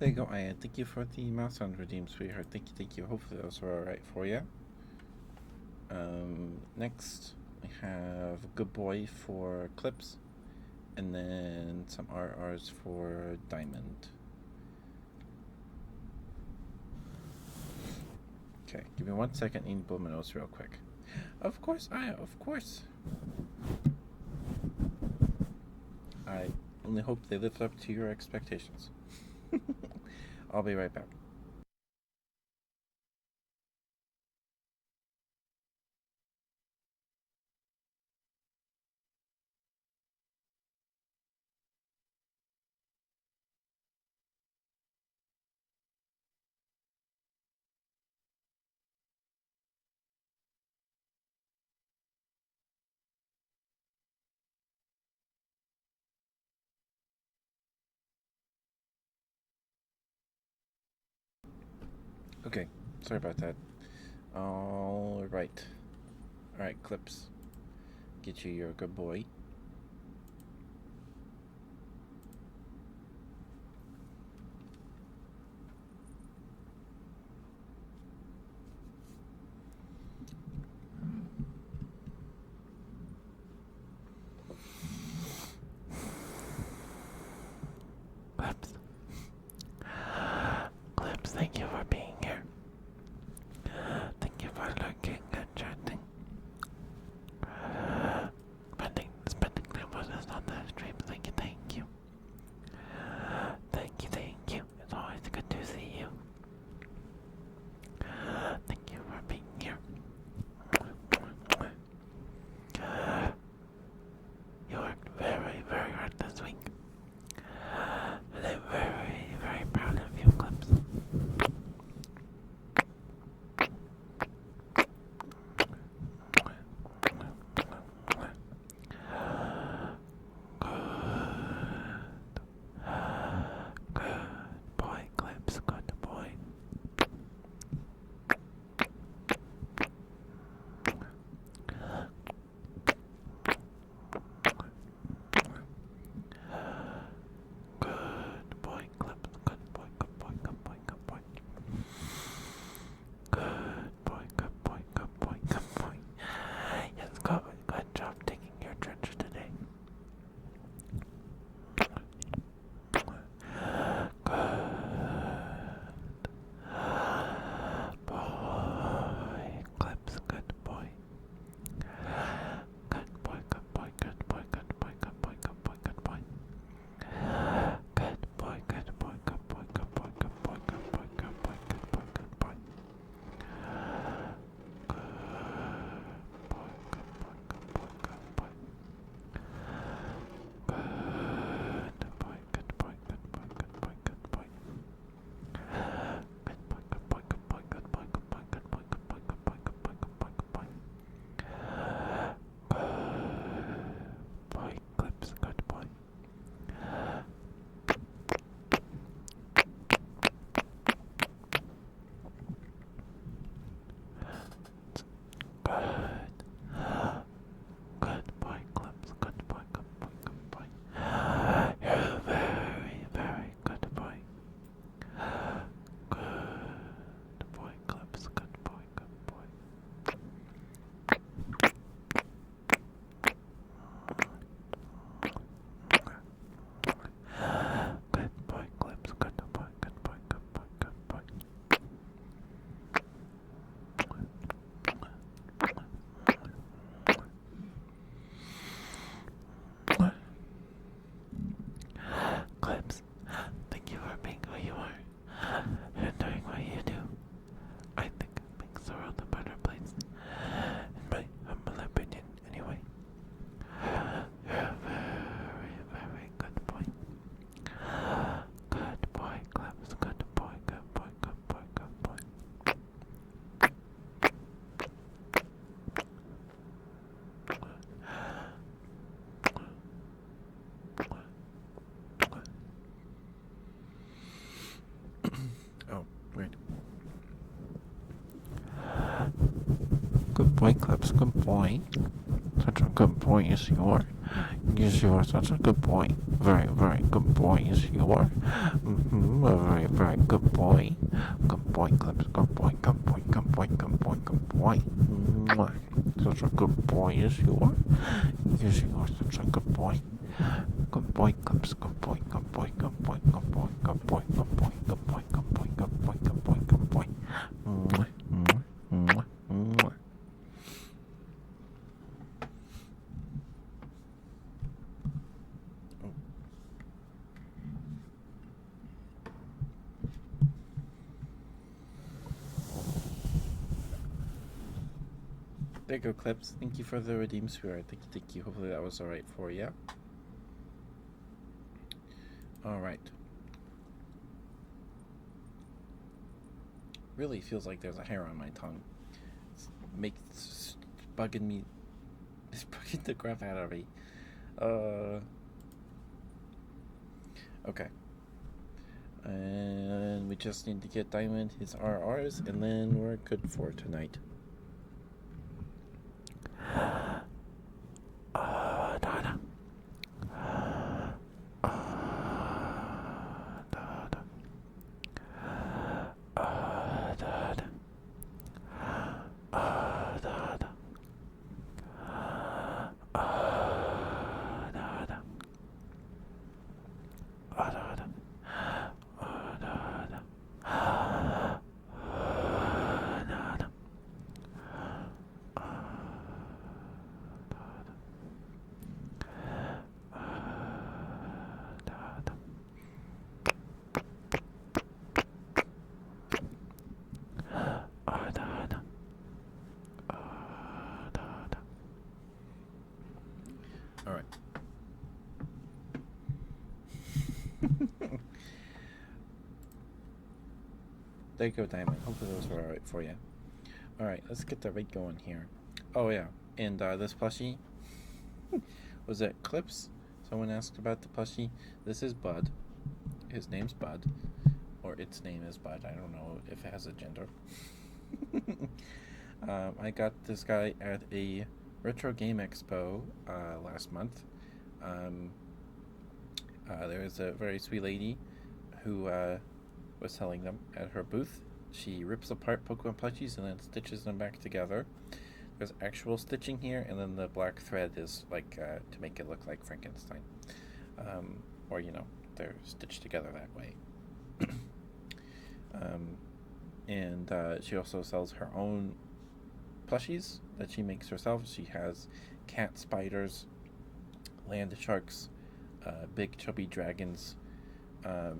there you go, Aya. Thank you for the mouse sound redeemed, sweetheart. Thank you. Hopefully those were alright for you. Next, we have Good Boy for clips, and then some RRs for Diamond. Okay, give me 1 second. I need to blow my nose real quick. Of course, Aya, of course. I only hope they live up to your expectations. I'll be right back. Okay, sorry about that. Alright, clips. Get you your Good Boy. Clips, thank you for being here. Thank you for lurking and chatting. Spending time with us on the stream. Thank you. Thank you. It's always good to see you. Thank you for being here. You worked very, very hard this week. And I'm very, very proud of you, Clips. Good boy, Clips, good boy. Good boy, Clips, good boy. Good boy, good boy. Yes, good job taking your trench today. Good boy, Clips, good boy. Good boy. Good boy, good boy. Boy, Clips, good boy. Good boy, Clips, good boy. You're a very, very good boy. Good boy, Clips, good boy. Good boy, Clips, good boy. Clips, thank you for being who you are and doing what you do. I think it makes the world a better place, in my humble opinion, anyway. You're a very, very good boy. Good boy, Clips, good boy. Oh, wait. Good boy, Clips, good boy. Such a good boy, yes you are. Yes, you are such a good boy. Very, very good boy. Yes, you are. A very, very good boy. Good boy, Clips. Good boy, good boy, good boy, good boy, good boy. Mwah. Such a good boy. Yes, you are. Yes, you are such a good boy. Good boy, Clips. Good boy, good boy, good boy, good boy, good boy, good boy, good boy, good boy, good boy, good boy, good boy. Mwah, mwah, mwah, mwah. There you go, Clips. Thank you for the redeem spirit. Thank you. Hopefully that was alright for you. Alright. Really feels like there's a hair on my tongue. It's bugging me. It's bugging the crap out of me. Okay. And we just need to get Diamond his RRs, and then we're good for tonight. Alright. There you go, Diamond. Hopefully those were alright for you. Alright, let's get the rate going here. Oh, yeah. And this plushie was it Clips? Someone asked about the plushie. This is Bud. His name's Bud. Or its name is Bud. I don't know if it has a gender. I got this guy at a Retro Game Expo last month. There was a very sweet lady who was selling them at her booth. She rips apart Pokemon plushies and then stitches them back together. There's actual stitching here, and then the black thread is like to make it look like Frankenstein. Or, you know, they're stitched together that way. And she also sells her own plushies that she makes herself. She has cat spiders, land sharks, big chubby dragons.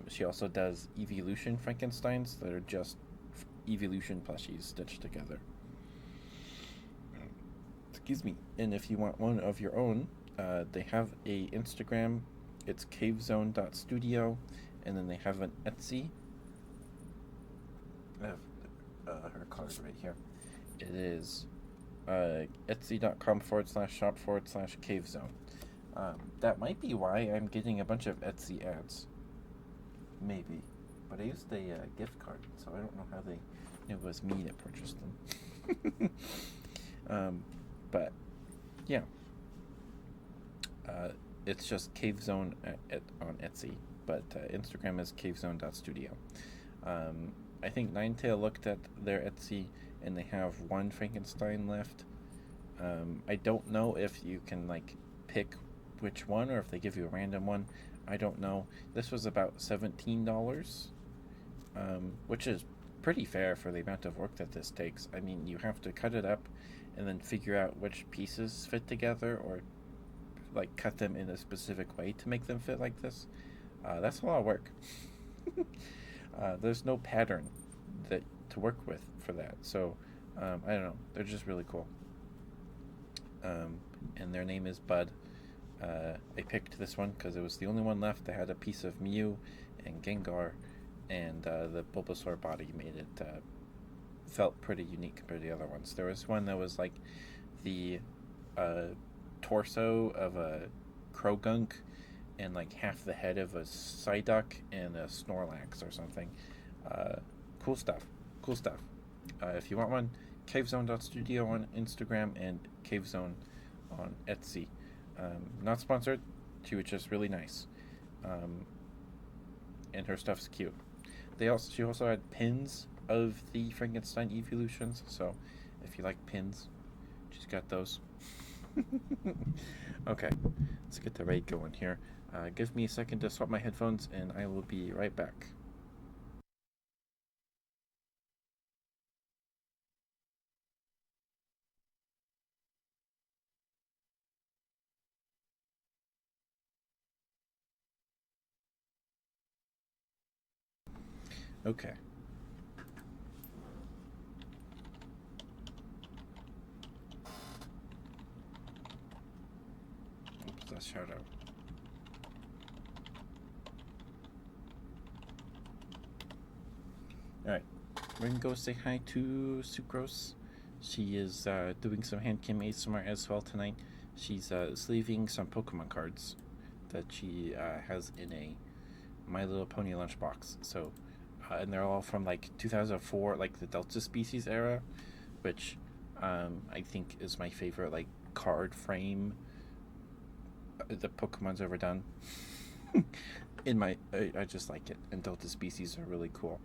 She also does evolution Frankensteins that are just evolution plushies stitched together. Excuse me. And if you want one of your own, they have a Instagram. It's cavezone.studio, and then they have an Etsy. I have her card right here. It is etsy.com/shop/cavezone. That might be why I'm getting a bunch of Etsy ads. Maybe. But I used a gift card, so I don't know how they knew it was me that purchased them. But, yeah. It's just Cavezone on Etsy, but Instagram is cavezone.studio. I think Ninetale looked at their Etsy, and they have one Frankenstein left. I don't know if you can, like, pick which one, or if they give you a random one. I don't know. This was about $17, which is pretty fair for the amount of work that this takes. I mean, you have to cut it up and then figure out which pieces fit together, or like cut them in a specific way to make them fit like this. That's a lot of work. There's no pattern that to work with for that, so I don't know. They're just really cool. And their name is Bud. I picked this one because it was the only one left that had a piece of Mew and Gengar, and the Bulbasaur body made it felt pretty unique compared to the other ones. There was one that was like the torso of a Krogunk and like half the head of a Psyduck and a Snorlax or something. Cool stuff. If you want one, cavezone.studio on Instagram and cavezone on Etsy. Not sponsored. She was just really nice. Um, and her stuff's cute. She also had pins of the Frankenstein evolutions. So if you like pins, she's got those. Okay, let's get the raid going here. Give me a second to swap my headphones, and I will be right back. Okay. Oops, that's shout out. Alright, we're gonna go say hi to Sucrose. She is doing some hand cam ASMR as well tonight. She's sleeving some Pokemon cards that she has in a My Little Pony lunchbox. So, and they're all from like 2004, like the Delta Species era, which I think is my favorite like card frame the Pokemon's ever done. I just like it, and Delta Species are really cool.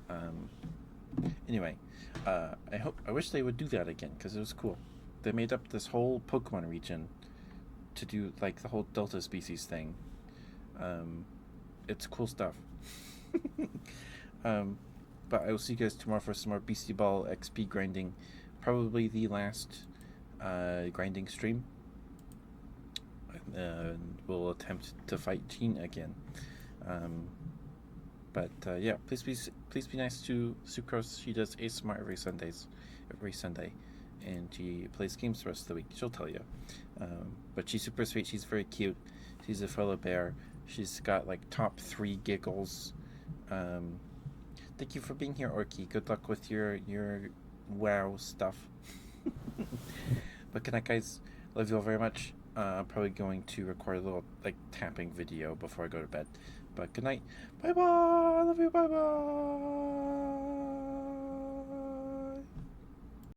Um, anyway, I wish they would do that again because it was cool. They made up this whole Pokemon region to do like the whole Delta Species thing. Um, it's cool stuff. um, but I will see you guys tomorrow for some more Beastie Ball XP grinding. Probably the last grinding stream. We'll attempt to fight Gene again. But yeah, please be nice to Sucrose. She does ASMR every Sunday, and she plays games the rest of the week. She'll tell you. But she's super sweet. She's very cute. She's a fellow bear. She's got like top 3 giggles. Thank you for being here, Orky. Good luck with your wow stuff. But good night, guys. Love you all very much. I'm probably going to record a little like tapping video before I go to bed. But good night. Bye bye. I love you. Bye bye.